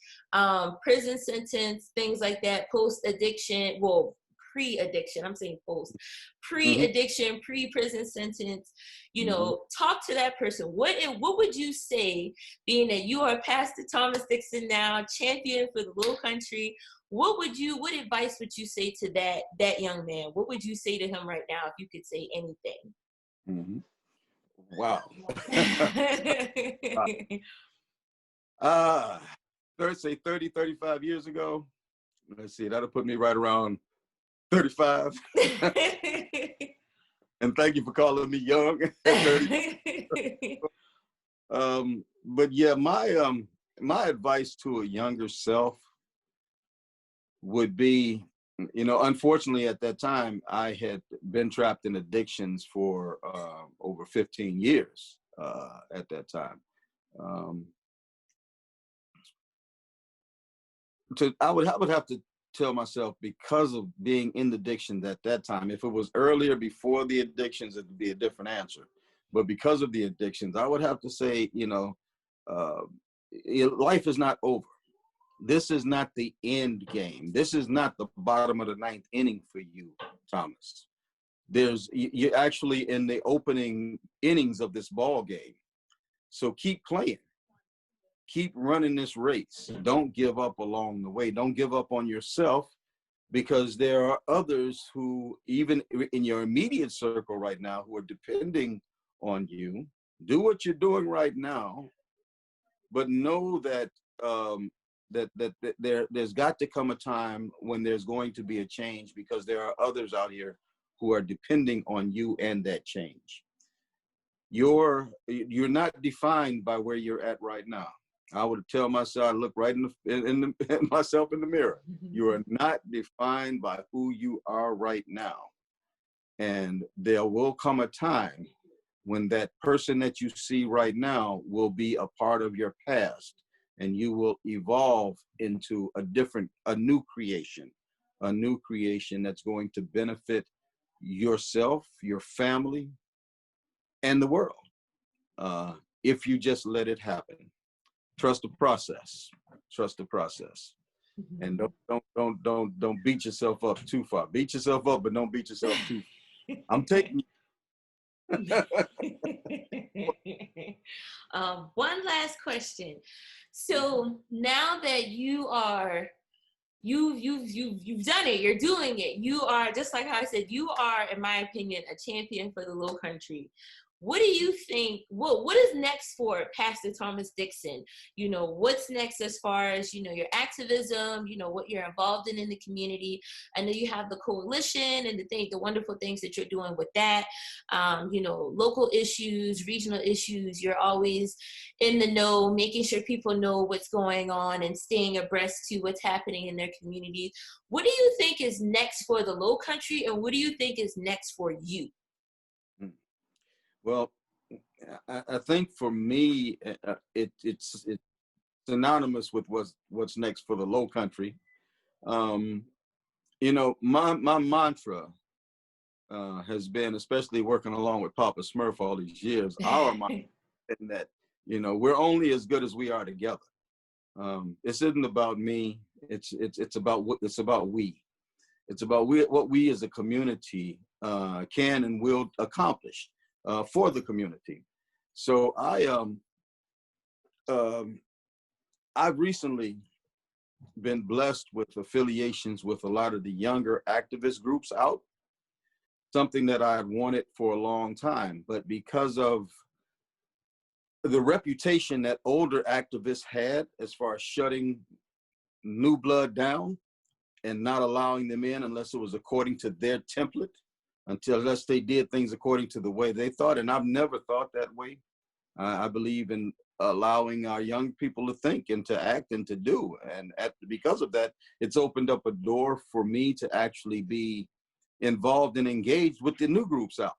prison sentence, things like that, post addiction, well, pre-addiction, I'm saying post, pre-addiction, pre-prison sentence, you know, talk to that person. What would you say, being that you are Pastor Thomas Dixon now, champion for the Lowcountry? What advice would you say to that young man? What would you say to him right now if you could say anything? Wow. Say 30, 35 years ago. Let's see, that'll put me right around 35. And thank you for calling me young. But yeah, my advice to a younger self would be, you know, unfortunately at that time I had been trapped in addictions for over 15 years at that time. I would have to tell myself, because of being in the addiction at that time, if it was earlier, before the addictions, it would be a different answer. But because of the addictions, I would have to say, you know, life is not over. This is not the end game. This is not the bottom of the ninth inning for you, Thomas. You're actually in the opening innings of this ball game. So keep playing. Keep running this race. Don't give up along the way. Don't give up on yourself, because there are others who, even in your immediate circle right now, who are depending on you. Do what you're doing right now, but know that there's got to come a time when there's going to be a change, because there are others out here who are depending on you and that change. You're not defined by where you're at right now. I would tell myself, I look right in myself in the mirror. You are not defined by who you are right now. And there will come a time when that person that you see right now will be a part of your past, and you will evolve into a new creation that's going to benefit yourself, your family, and the world, if you just let it happen. Trust the process. Trust the process. And don't beat yourself up too far. Beat yourself up, but don't beat yourself too far. I'm taking One last question. So now that you've done it, you're doing it. You are, just like how I said, you are, in my opinion, a champion for the Lowcountry. What do you think, what is next for Pastor Thomas Dixon? You know, what's next as far as, you know, your activism, you know, what you're involved in the community? I know you have the coalition and the wonderful things that you're doing with that. You know, local issues, regional issues, you're always in the know, making sure people know what's going on and staying abreast to what's happening in their communities. What do you think is next for the Lowcountry, and what do you think is next for you? Well, I think for me, it's synonymous with what's next for the Lowcountry. You know, my mantra has been, especially working along with Papa Smurf all these years, our mantra in that, you know, we're only as good as we are together. This isn't about me. It's about we. It's about what we as a community can and will accomplish for the community. So I've recently been blessed with affiliations with a lot of the younger activist groups out, something that I had wanted for a long time, but because of the reputation that older activists had as far as shutting new blood down and not allowing them in unless it was according to their template, unless they did things according to the way they thought. And I've never thought that way. I believe in allowing our young people to think and to act and to do. And because of that, it's opened up a door for me to actually be involved and engaged with the new groups out.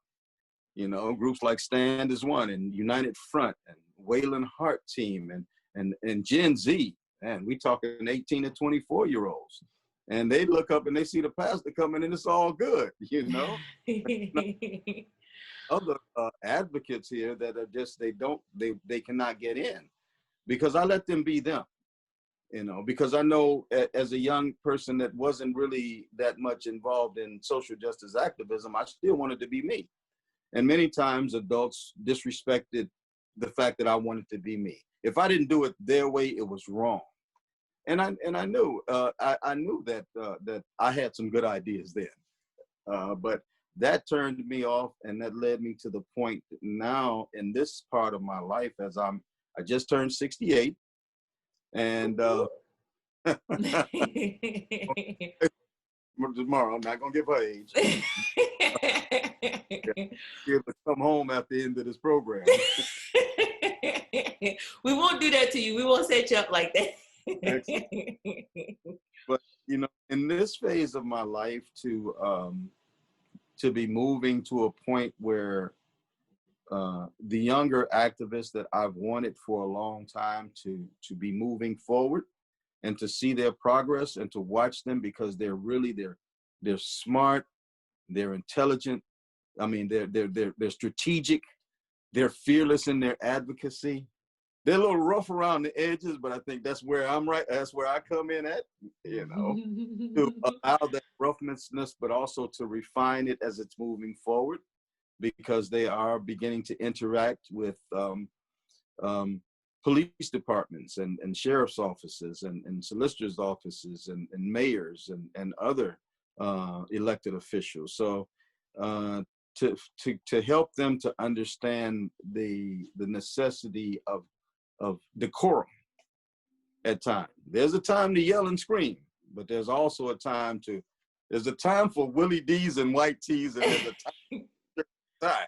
You know, groups like Stand as One and United Front and Wayland Hart Team and Gen Z. And we talking 18 to 24-year-olds. And they look up and they see the pastor coming and it's all good, you know? Other advocates here that are just, they cannot get in because I let them be them, you know, because I know as a young person that wasn't really that much involved in social justice activism, I still wanted to be me. And many times adults disrespected the fact that I wanted to be me. If I didn't do it their way, it was wrong. And I knew I knew that I had some good ideas then, but that turned me off, and that led me to the point now in this part of my life as I just turned 68, and tomorrow I'm not gonna give her age. She'll come home at the end of this program. We won't do that to you. We won't set you up like that. But you know, in this phase of my life, to be moving to a point where the younger activists that I've wanted for a long time to be moving forward and to see their progress and to watch them, because they're smart, they're intelligent. I mean, they're strategic, they're fearless in their advocacy. They're a little rough around the edges, but I think that's where that's where I come in at, you know, to allow that roughness, but also to refine it as it's moving forward, because they are beginning to interact with police departments and sheriff's offices and solicitors' offices and mayors and other elected officials. So to help them to understand the necessity of decorum at times. There's a time to yell and scream, but there's also a time for Willie D's and white tees, and there's a time.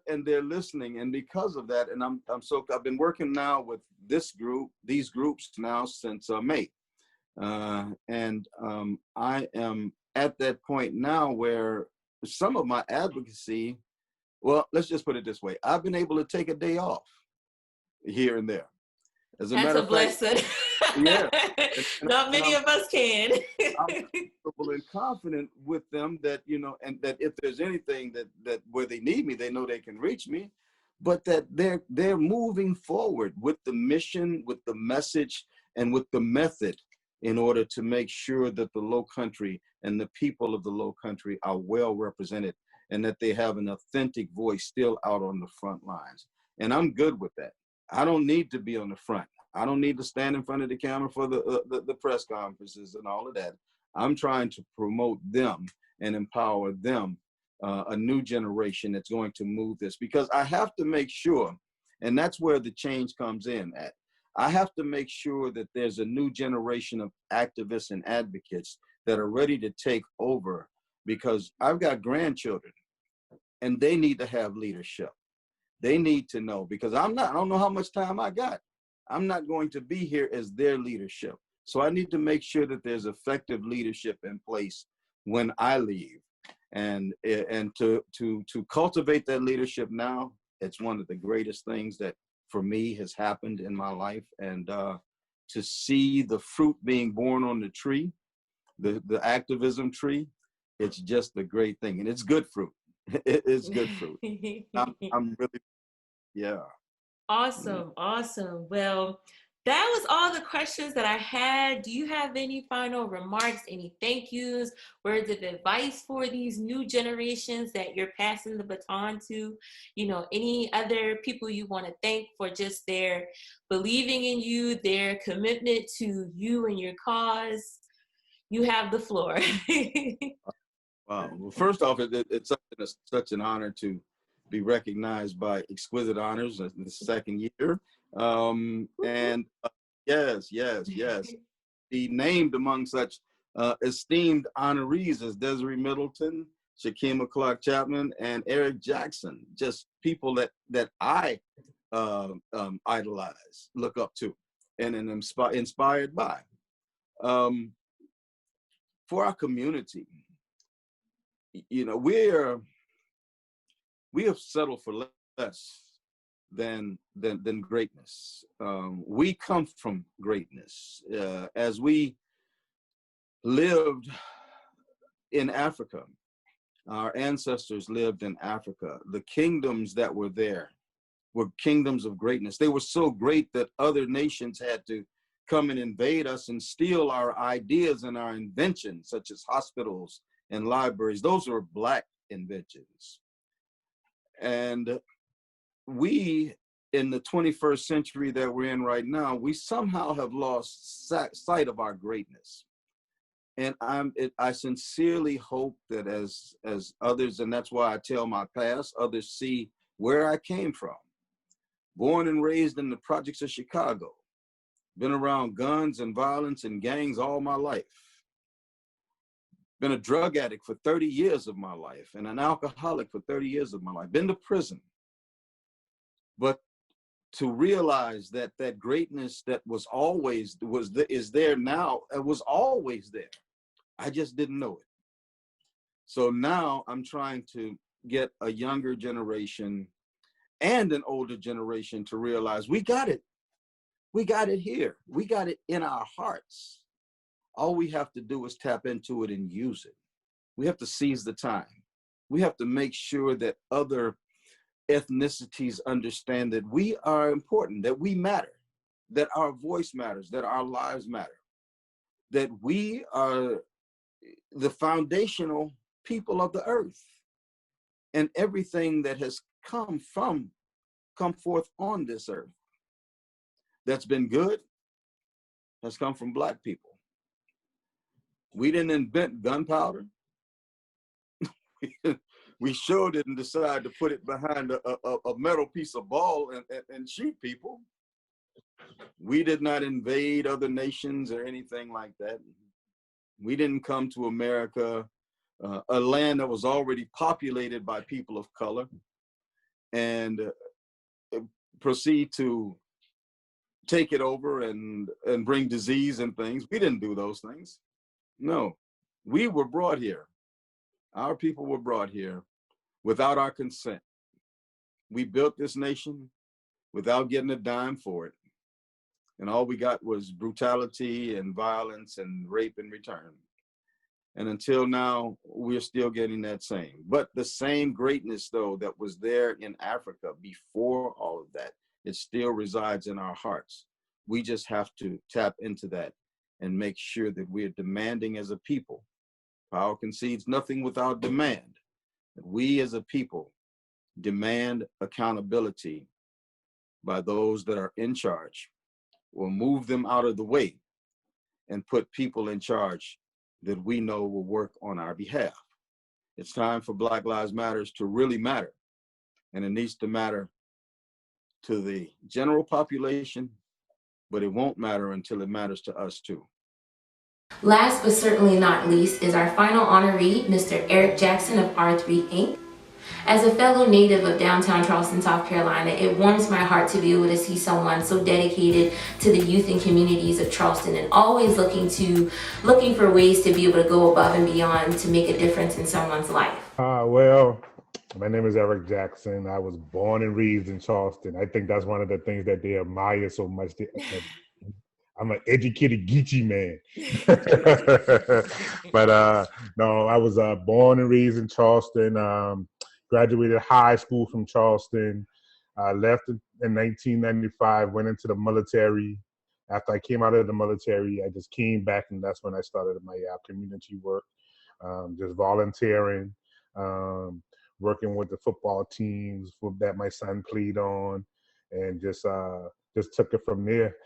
And they're listening, and because of that, and I've been working now with these groups now since May, and I am at that point now where some of my advocacy. Well, let's just put it this way. I've been able to take a day off here and there. As a matter of fact, blessing. Yeah. Not many of us can. I'm comfortable and confident with them that, you know, and that if there's anything that where they need me, they know they can reach me, but that they're moving forward with the mission, with the message, and with the method in order to make sure that the Lowcountry and the people of the Lowcountry are well represented and that they have an authentic voice still out on the front lines. And I'm good with that. I don't need to be on the front. I don't need to stand in front of the camera for the press conferences and all of that. I'm trying to promote them and empower them, a new generation that's going to move this, because I have to make sure, and that's where the change comes in at. I have to make sure that there's a new generation of activists and advocates that are ready to take over, because I've got grandchildren and they need to have leadership. They need to know, because I don't know how much time I got. I'm not going to be here as their leadership. So I need to make sure that there's effective leadership in place when I leave. And to cultivate that leadership now, it's one of the greatest things that for me has happened in my life. And to see the fruit being born on the tree, the activism tree, it's just a great thing. And it's good fruit. It is good fruit. I'm really, yeah. Awesome, awesome. Well, that was all the questions that I had. Do you have any final remarks, any thank yous, words of advice for these new generations that you're passing the baton to? You know, any other people you want to thank for just their believing in you, their commitment to you and your cause? You have the floor. Wow. Well, first off, it's such an honor to be recognized by Exquisite Honors in the second year. And yes. Be named among such esteemed honorees as Desiree Middleton, Shakima Chapman, and Eric Jackson, just people that I idolize, look up to, and inspired by. For our community, you know, we have settled for less than greatness. We come from greatness. As we lived in Africa, our ancestors lived in Africa. The kingdoms that were there were kingdoms of greatness. They were so great that other nations had to come and invade us and steal our ideas and our inventions, such as hospitals and libraries. Those were Black inventions. And we, in the 21st century that we're in right now, we somehow have lost sight of our greatness. And I sincerely hope that as others, and that's why I tell my past, others see where I came from. Born and raised in the projects of Chicago, been around guns and violence and gangs all my life. Been a drug addict for 30 years of my life and an alcoholic for 30 years of my life. Been to prison. But to realize that that greatness that is there now, it was always there. I just didn't know it. So now I'm trying to get a younger generation and an older generation to realize we got it. We got it here. We got it in our hearts. All we have to do is tap into it and use it. We have to seize the time. We have to make sure that other ethnicities understand that we are important, that we matter, that our voice matters, that our lives matter, that we are the foundational people of the earth, and everything that has come forth on this earth that's been good has come from Black people. We didn't invent gunpowder. We sure didn't decide to put it behind a metal piece of ball and shoot people. We did not invade other nations or anything like that. We didn't come to America, a land that was already populated by people of color, and proceed to take it over and bring disease and things. We didn't do those things. No, we were brought here. Our people were brought here without our consent. We built this nation without getting a dime for it. And all we got was brutality and violence and rape in return. And until now, we're still getting that same. But the same greatness, though, that was there in Africa before all of that, it still resides in our hearts. We just have to tap into that and make sure that we're demanding as a people. Power concedes nothing without demand. That we as a people demand accountability by those that are in charge, or move them out of the way and put people in charge that we know will work on our behalf. It's time for Black Lives Matters to really matter. And it needs to matter to the general population, but it won't matter until it matters to us too. Last but certainly not least is our final honoree, Mr. Eric Jackson of R3 Inc. As a fellow native of downtown Charleston, South Carolina, it warms my heart to be able to see someone so dedicated to the youth and communities of Charleston and always looking for ways to be able to go above and beyond to make a difference in someone's life. Well, my name is Eric Jackson. I was born and raised in Charleston. I think that's one of the things that they admire so much. I'm an educated Geechee man. But no, I was born and raised in Charleston. Graduated high school from Charleston. Left in 1995, went into the military. After I came out of the military, I just came back, and that's when I started my community work, just volunteering, working with the football teams that my son played on, and just took it from there.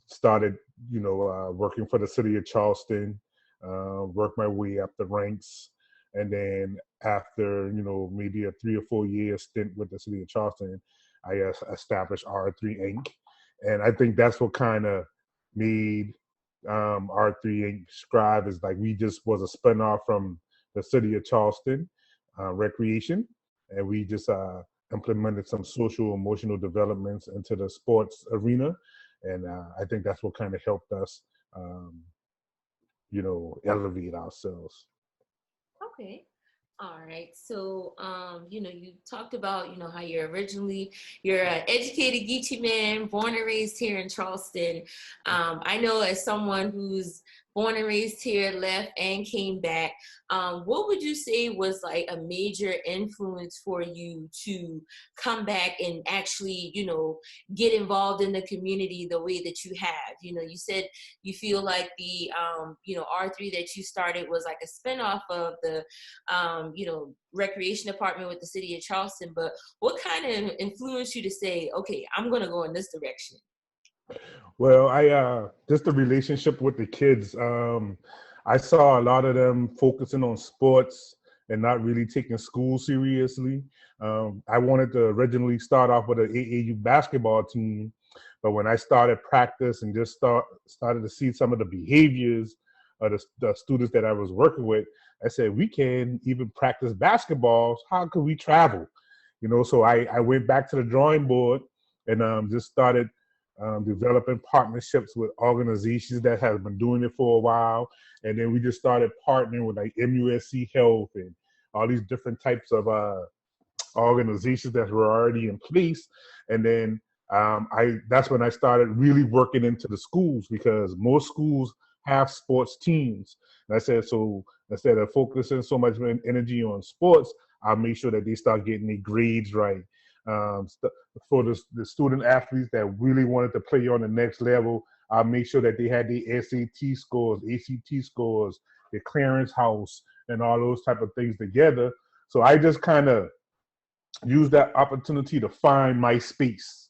Started, working for the city of Charleston, worked my way up the ranks. And then after, maybe a 3 or 4 year stint with the city of Charleston, I established R3 Inc. And I think that's what kind of made R3 Inc. strive, is like we just was a spinoff from the city of Charleston recreation. And we just implemented some social emotional developments into the sports arena. And I think that's what kind of helped us, elevate ourselves. Okay. All right. So, you talked about, how you're an educated Geechee man, born and raised here in Charleston. I know as someone who's born and raised here, left and came back, what would you say was like a major influence for you to come back and actually, get involved in the community the way that you have? You said you feel like the, R3 that you started was like a spinoff of the, recreation department with the city of Charleston, but what kind of influenced you to say, okay, I'm going to go in this direction? Well, I just the relationship with the kids. I saw a lot of them focusing on sports and not really taking school seriously. I wanted to originally start off with an AAU basketball team, but when I started practice and just started to see some of the behaviors of the students that I was working with, I said, we can even practice basketballs. How could we travel? So I went back to the drawing board and just started developing partnerships with organizations that have been doing it for a while. And then we just started partnering with like MUSC Health and all these different types of organizations that were already in place. And then that's when I started really working into the schools, because most schools have sports teams. And I said, so instead of focusing so much energy on sports, I'll make sure that they start getting their grades right. For the student athletes that really wanted to play on the next level, I'll make sure that they had the SAT scores, ACT scores, the clearance house, and all those type of things together. So I just kind of used that opportunity to find my space.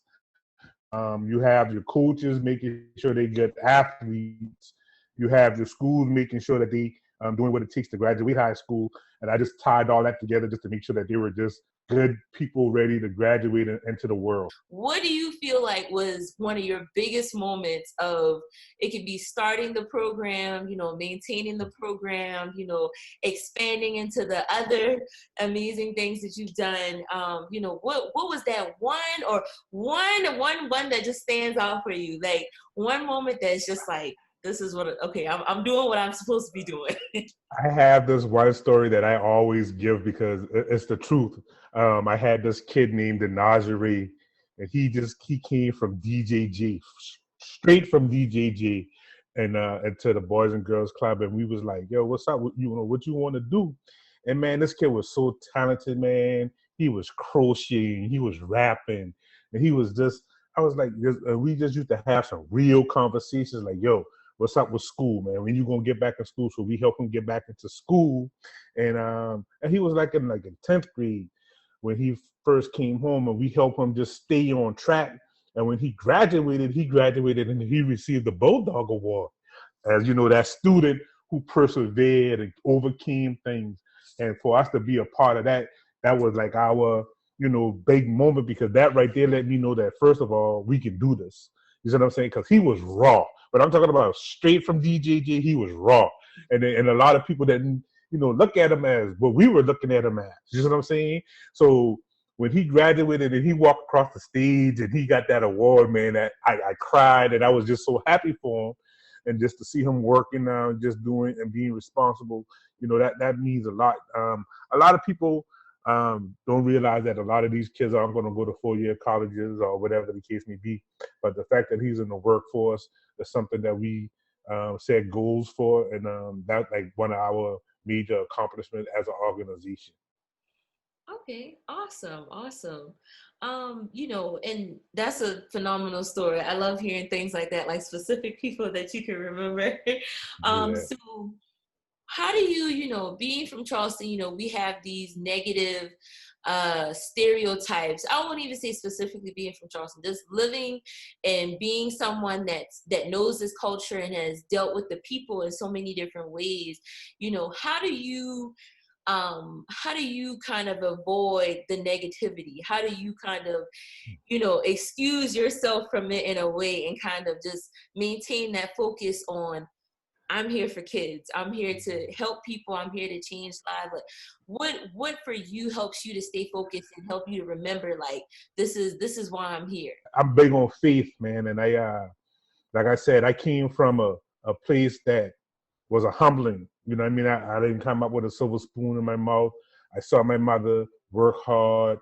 You have your coaches making sure they get athletes. You have your schools making sure that they doing what it takes to graduate high school. And I just tied all that together just to make sure that they were just good people ready to graduate into the world. What do you feel like was one of your biggest moments of, it could be starting the program, maintaining the program, expanding into the other amazing things that you've done? What was that one that just stands out for you? Like one moment that's just like, this is I'm doing what I'm supposed to be doing. I have this one story that I always give because it's the truth. I had this kid named Desiree, and he came from DJG, straight from DJG, and to the Boys and Girls Club, and we was like, yo, what's up? What you want to do? And man, this kid was so talented, man. He was crocheting, he was rapping, and he was just I was like, we just used to have some real conversations like, yo, what's up with school, man? When you gonna get back in school? So we help him get back into school. And he was like in 10th grade when he first came home, and we helped him just stay on track. And when he graduated and he received the Bulldog Award as, that student who persevered and overcame things. And for us to be a part of that, that was like our, big moment, because that right there let me know that, first of all, we can do this. You see what I'm saying? Because he was raw. But I'm talking about straight from DJJ, he was raw. And a lot of people that, look at him as what we were looking at him as. You see what I'm saying? So when he graduated and he walked across the stage and he got that award, man, I cried, and I was just so happy for him. And just to see him working now, just doing and being responsible, that means a lot. A lot of people don't realize that a lot of these kids aren't going to go to 4-year colleges or whatever the case may be. But the fact that he's in the workforce is something that we set goals for, and that's like one of our major accomplishments as an organization. Okay, awesome. And that's a phenomenal story. I love hearing things like that, like specific people that you can remember. So how do you, being from Charleston, we have these negative stereotypes. I won't even say specifically being from Charleston, just living and being someone that knows this culture and has dealt with the people in so many different ways. How do you kind of avoid the negativity? How do you kind of, excuse yourself from it in a way and kind of just maintain that focus on, I'm here for kids, I'm here to help people, I'm here to change lives? Like, what for you helps you to stay focused and help you to remember, like, this is why I'm here? I'm big on faith, man. And I, like I said, I came from a place that was a humbling. You know what I mean? I didn't come up with a silver spoon in my mouth. I saw my mother work hard,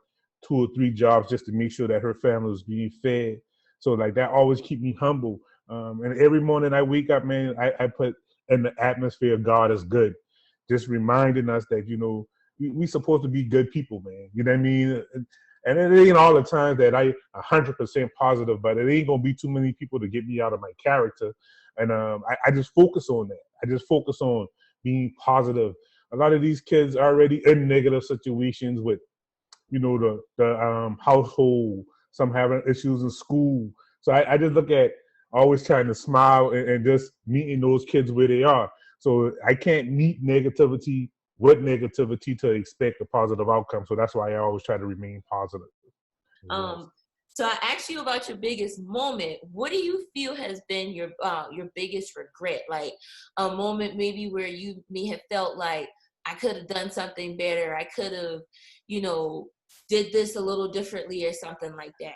2 or 3 jobs just to make sure that her family was being fed. So like that always keep me humble. And every morning I wake up, man, I put in the atmosphere, God is good. Just reminding us that, we supposed to be good people, man. You know what I mean? And it ain't all the time that I 100% positive, but it ain't going to be too many people to get me out of my character. And I just focus on that. I just focus on being positive. A lot of these kids are already in negative situations with, the household, some having issues in school. So I just look at always trying to smile and just meeting those kids where they are. So I can't meet negativity with negativity to expect a positive outcome. So that's why I always try to remain positive. So I asked you about your biggest moment. What do you feel has been your biggest regret? Like a moment maybe where you may have felt like, I could have done something better. I could have, did this a little differently or something like that.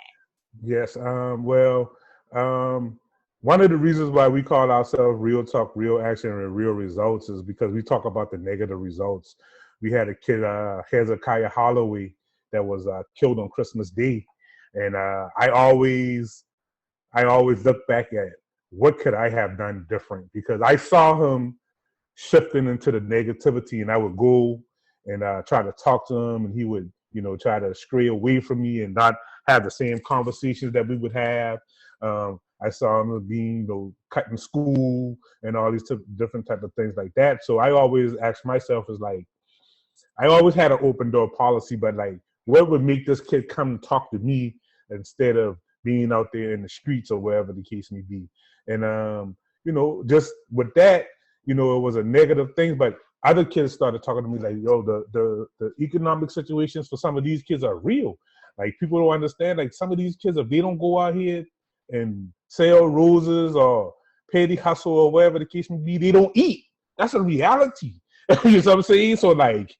Yes. One of the reasons why we call ourselves Real Talk, Real Action, and Real Results is because we talk about the negative results. We had a kid, Hezekiah Holloway, that was killed on Christmas Day. And I always look back at what could I have done different, because I saw him shifting into the negativity, and I would go and try to talk to him, and he would, try to stray away from me and not have the same conversations that we would have. I saw him being, cutting school and all these different type of things like that. So I always ask myself is like, I always had an open door policy, but like, what would make this kid come and talk to me instead of being out there in the streets or wherever the case may be? And, just with that, it was a negative thing, but other kids started talking to me like, yo, the economic situations for some of these kids are real. Like, people don't understand, like, some of these kids, if they don't go out here and sell roses or petty hustle or whatever the case may be, they don't eat. That's a reality. You know what I'm saying? So like,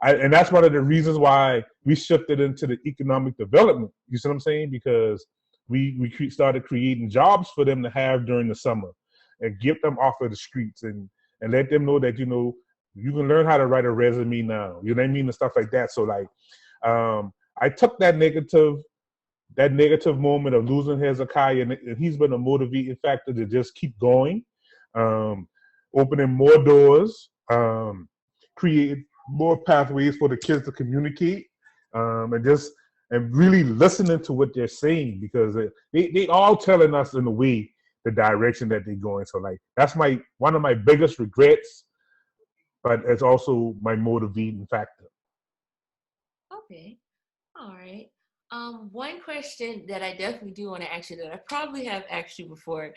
and that's one of the reasons why we shifted into the economic development. You see what I'm saying? Because we started creating jobs for them to have during the summer and get them off of the streets and let them know that, you can learn how to write a resume now. You know what I mean? And stuff like that. So like, I took that negative moment of losing Hezekiah, and he's been a motivating factor to just keep going, opening more doors, create more pathways for the kids to communicate, and and really listening to what they're saying, because they all telling us in a way the direction that they're going. So like that's one of my biggest regrets, but it's also my motivating factor. Okay. All right. One question that I definitely do want to ask you that I probably have asked you before.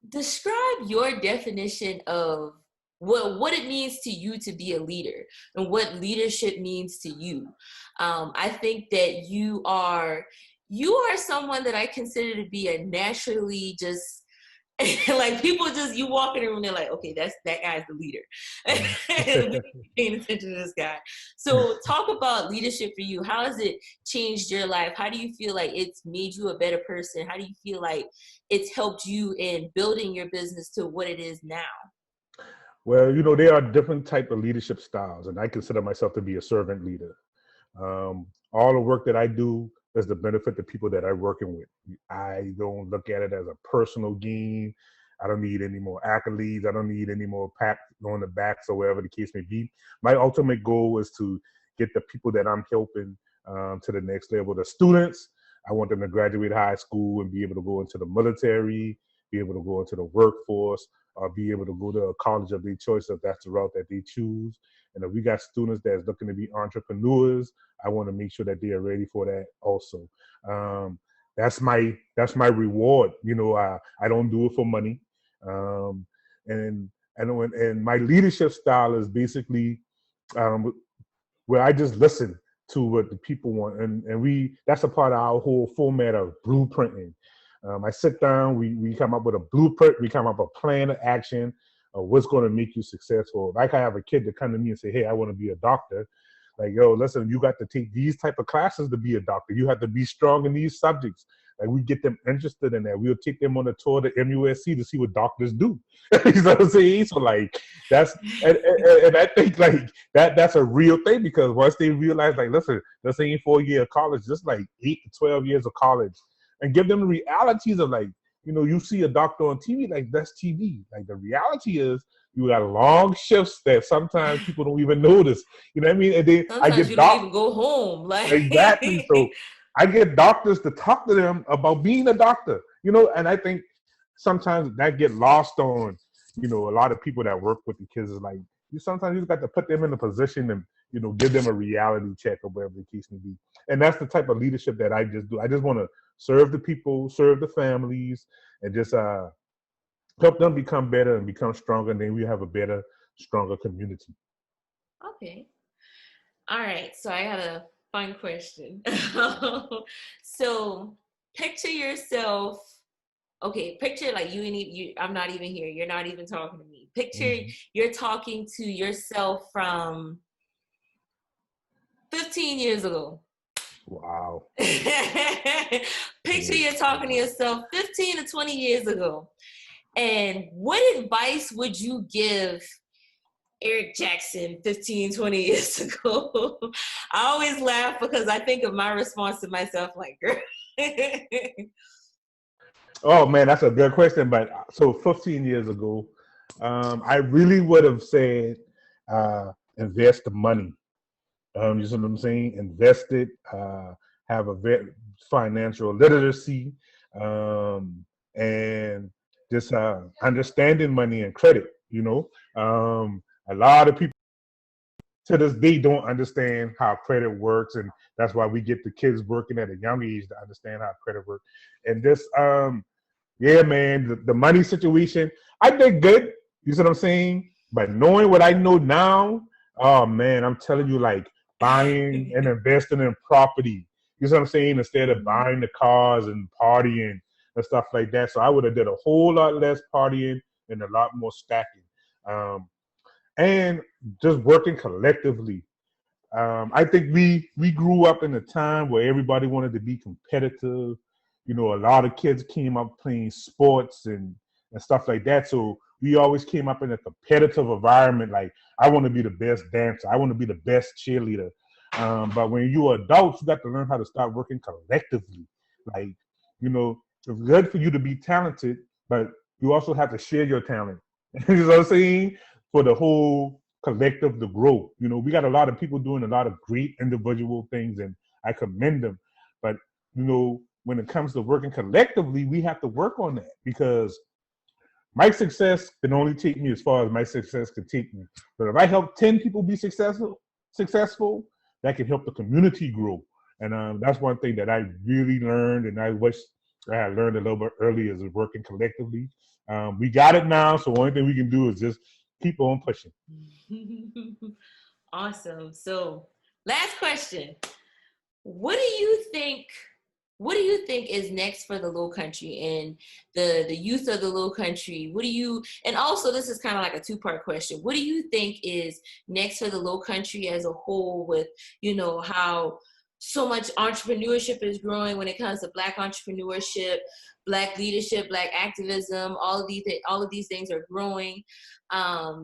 Describe your definition of what it means to you to be a leader and what leadership means to you. I think that you are someone that I consider to be a naturally just like people just, you walk in the room, they're like, okay, that guy's the leader. Paying attention to this guy. So talk about leadership for you. How has it changed your life? How do you feel like it's made you a better person? How do you feel like it's helped you in building your business to what it is now? Well, there are different type of leadership styles, and I consider myself to be a servant leader. All the work that I do is to benefit the people that I'm working with. I don't look at it as a personal gain. I don't need any more accolades. I don't need any more pats on the backs or whatever the case may be. My ultimate goal is to get the people that I'm helping to the next level. The students, I want them to graduate high school and be able to go into the military, be able to go into the workforce, or be able to go to a college of their choice if that's the route that they choose. And if we got students that's looking to be entrepreneurs, I want to make sure that they are ready for that also. That's my reward. I don't do it for money. And my leadership style is basically where I just listen to what the people want. And that's a part of our whole format of blueprinting. I sit down, we come up with a blueprint, we come up with a plan of action of what's going to make you successful. Like I have a kid that come to me and say, hey, I want to be a doctor. Like, yo, listen, you got to take these type of classes to be a doctor. You have to be strong in these subjects. Like we get them interested in that. We'll take them on a tour to MUSC to see what doctors do. You know what I'm saying? So like that's, and I think like that's a real thing, because once they realize like, listen, this ain't 4 years of college, just like 8 to 12 years of college, and give them the realities of like, you see a doctor on TV, like that's TV. Like the reality is you got long shifts that sometimes people don't even notice. You know what I mean? And then sometimes I get you don't even go home. Like exactly. So I get doctors to talk to them about being a doctor, and I think sometimes that get lost on, a lot of people that work with the kids is like, sometimes you just got to put them in a position and, give them a reality check or whatever the case may be. And that's the type of leadership that I just do. I just want to serve the people, serve the families, and just help them become better and become stronger. And then we have a better, stronger community. Okay. All right. So I got a fun question. So picture yourself. Okay, picture like you. I'm not even here. You're not even talking to me. Picture you're talking to yourself from 15 years ago. Wow. Picture you're talking to yourself 15 to 20 years ago. And what advice would you give Eric Jackson 15, 20 years ago? I always laugh because I think of my response to myself like, girl. Oh man, that's a good question. But so 15 years ago, I really would have said, invest the money. You know what I'm saying? Invest it, have a financial literacy, and just understanding money and credit. A lot of people to this day don't understand how credit works, and that's why we get the kids working at a young age to understand how credit works. And this, yeah, man, the money situation, I did good. You see what I'm saying? But knowing what I know now, oh man, I'm telling you, like buying and investing in property. You see what I'm saying? Instead of buying the cars and partying and stuff like that. So I would have did a whole lot less partying and a lot more stacking. And just working collectively. I think we grew up in a time where everybody wanted to be competitive. A lot of kids came up playing sports and stuff like that. So we always came up in a competitive environment. Like, I want to be the best dancer. I want to be the best cheerleader. But when you're adults, you got to learn how to start working collectively. Like, it's good for you to be talented, but you also have to share your talent. You know what I'm saying? For the whole collective to grow. You know, we got a lot of people doing a lot of great individual things, and I commend them. But, you know, when it comes to working collectively, we have to work on that, because my success can only take me as far as my success can take me. But if I help 10 people be successful, that can help the community grow. And that's one thing that I really learned, and I wish I had learned a little bit earlier, is working collectively. We got it now, so the only thing we can do is just keep on pushing. Awesome. So last question. What do you think is next for the Lowcountry and the youth of the Lowcountry? And also this is kind of like a two-part question. What do you think is next for the Lowcountry as a whole, with, you know, how so much entrepreneurship is growing when it comes to Black entrepreneurship, Black leadership, Black activism, all of these things are growing.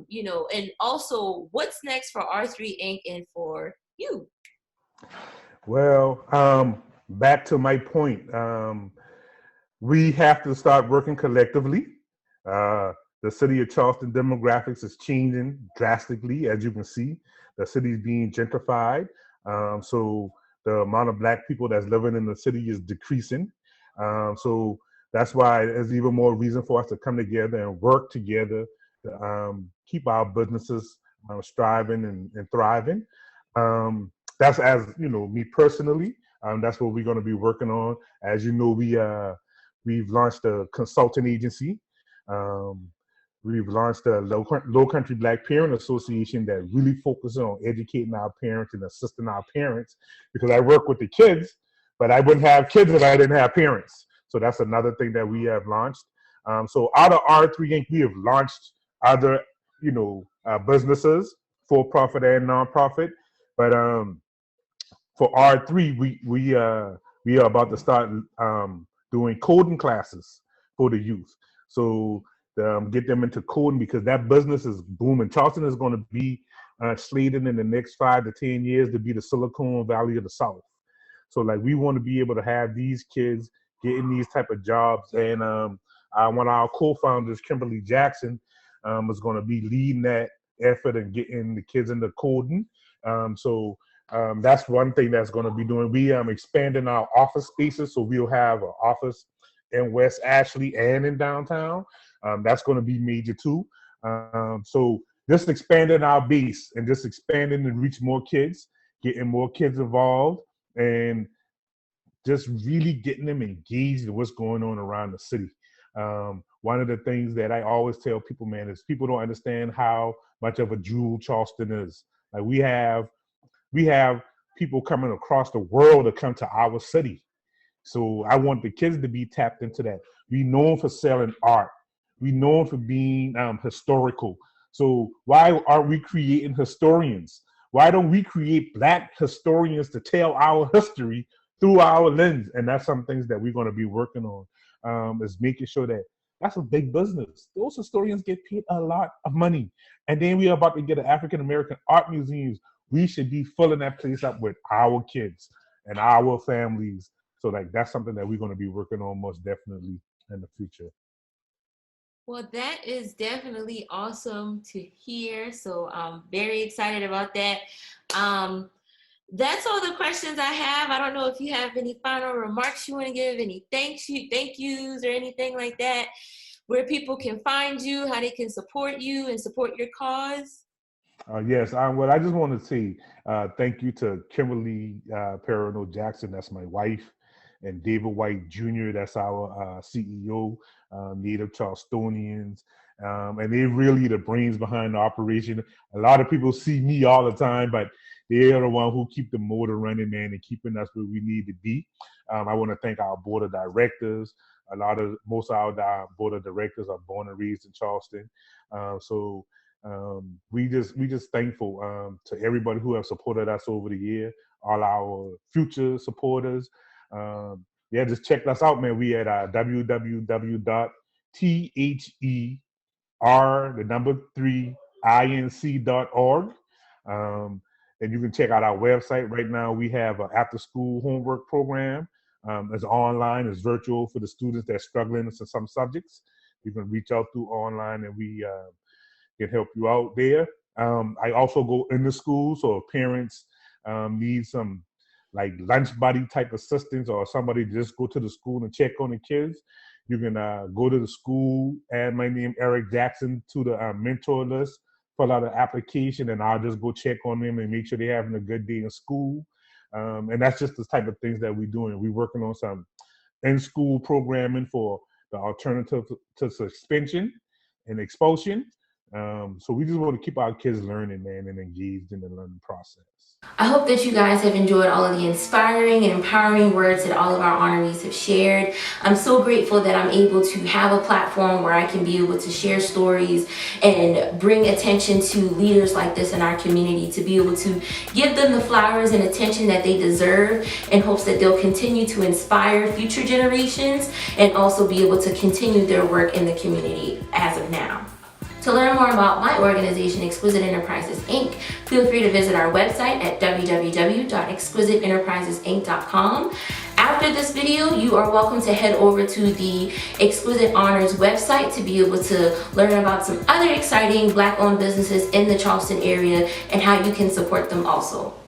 You know, and also what's next for R3 Inc. and for you? Well, back to my point, we have to start working collectively. The city of Charleston demographics is changing drastically, as you can see. The city is being gentrified. So the amount of Black people that's living in the city is decreasing. So that's why there's even more reason for us to come together and work together to keep our businesses striving and thriving. That's, as you know, me personally. That's what we're going to be working on. As you know, we've launched a consulting agency. We've launched a Lowcountry Black Parent Association that really focuses on educating our parents and assisting our parents, because I work with the kids, but I wouldn't have kids if I didn't have parents. So that's another thing that we have launched. So out of R3 Inc., we have launched other, you know, businesses, for-profit and non-profit. But for R3, we are about to start doing coding classes for the youth. So get them into coding, because that business is booming. Charleston is going to be slated in the next 5 to 10 years to be the Silicon Valley of the South. So like, we want to be able to have these kids getting these type of jobs. And one of our co-founders, Kimberly Jackson, is going to be leading that effort and getting the kids into coding. So that's one thing that's going to be doing. We expanding our office spaces, so we'll have an office in West Ashley and in downtown. That's going to be major too. So just expanding our base and just expanding to reach more kids, getting more kids involved, and just really getting them engaged in what's going on around the city. One of the things that I always tell people, man, is people don't understand how much of a jewel Charleston is. Like, we have people coming across the world to come to our city. So I want the kids to be tapped into that. We're known for selling art. We're known for being historical. So why aren't we creating historians? Why don't we create Black historians to tell our history through our lens? And that's some things that we're going to be working on, is making sure that that's a big business. Those historians get paid a lot of money. And then we are about to get an African-American art museums. We should be filling that place up with our kids and our families. So like, that's something that we're going to be working on most definitely in the future. Well, that is definitely awesome to hear. So I'm very excited about that. That's all the questions I have. I don't know if you have any final remarks you want to give, any thank yous or anything like that, where people can find you, how they can support you and support your cause. Yes, well, I just want to say thank you to Kimberly Perino Jackson, that's my wife, and David White Jr., that's our CEO, Native Charlestonians. And they're really the brains behind the operation. A lot of people see me all the time, but they're the one who keep the motor running, man, and keeping us where we need to be. I want to thank our board of directors. Most of our board of directors are born and raised in Charleston. So we just thankful to everybody who have supported us over the year, all our future supporters. Yeah, just check us out, man. We at www.ther3inc.org. And you can check out our website. Right now, we have an after-school homework program. It's online, it's virtual for the students that are struggling with some subjects. You can reach out through online, and we can help you out there. I also go into school, so if parents need some like lunch buddy type assistance or somebody just go to the school and check on the kids, you can go to the school, add my name, Eric Jackson, to the mentor list, fill out an application, and I'll just go check on them and make sure they're having a good day in school. And that's just the type of things that we're doing. We're working on some in-school programming for the alternative to suspension and expulsion. So we just want to keep our kids learning, man, and engaged in the learning process. I hope that you guys have enjoyed all of the inspiring and empowering words that all of our honorees have shared. I'm so grateful that I'm able to have a platform where I can be able to share stories and bring attention to leaders like this in our community, to be able to give them the flowers and attention that they deserve, in hopes that they'll continue to inspire future generations and also be able to continue their work in the community as of now. To learn more about my organization, Exquisite Enterprises Inc., feel free to visit our website at www.exquisiteenterprisesinc.com. After this video, you are welcome to head over to the Exquisite Honors website to be able to learn about some other exciting Black-owned businesses in the Charleston area and how you can support them also.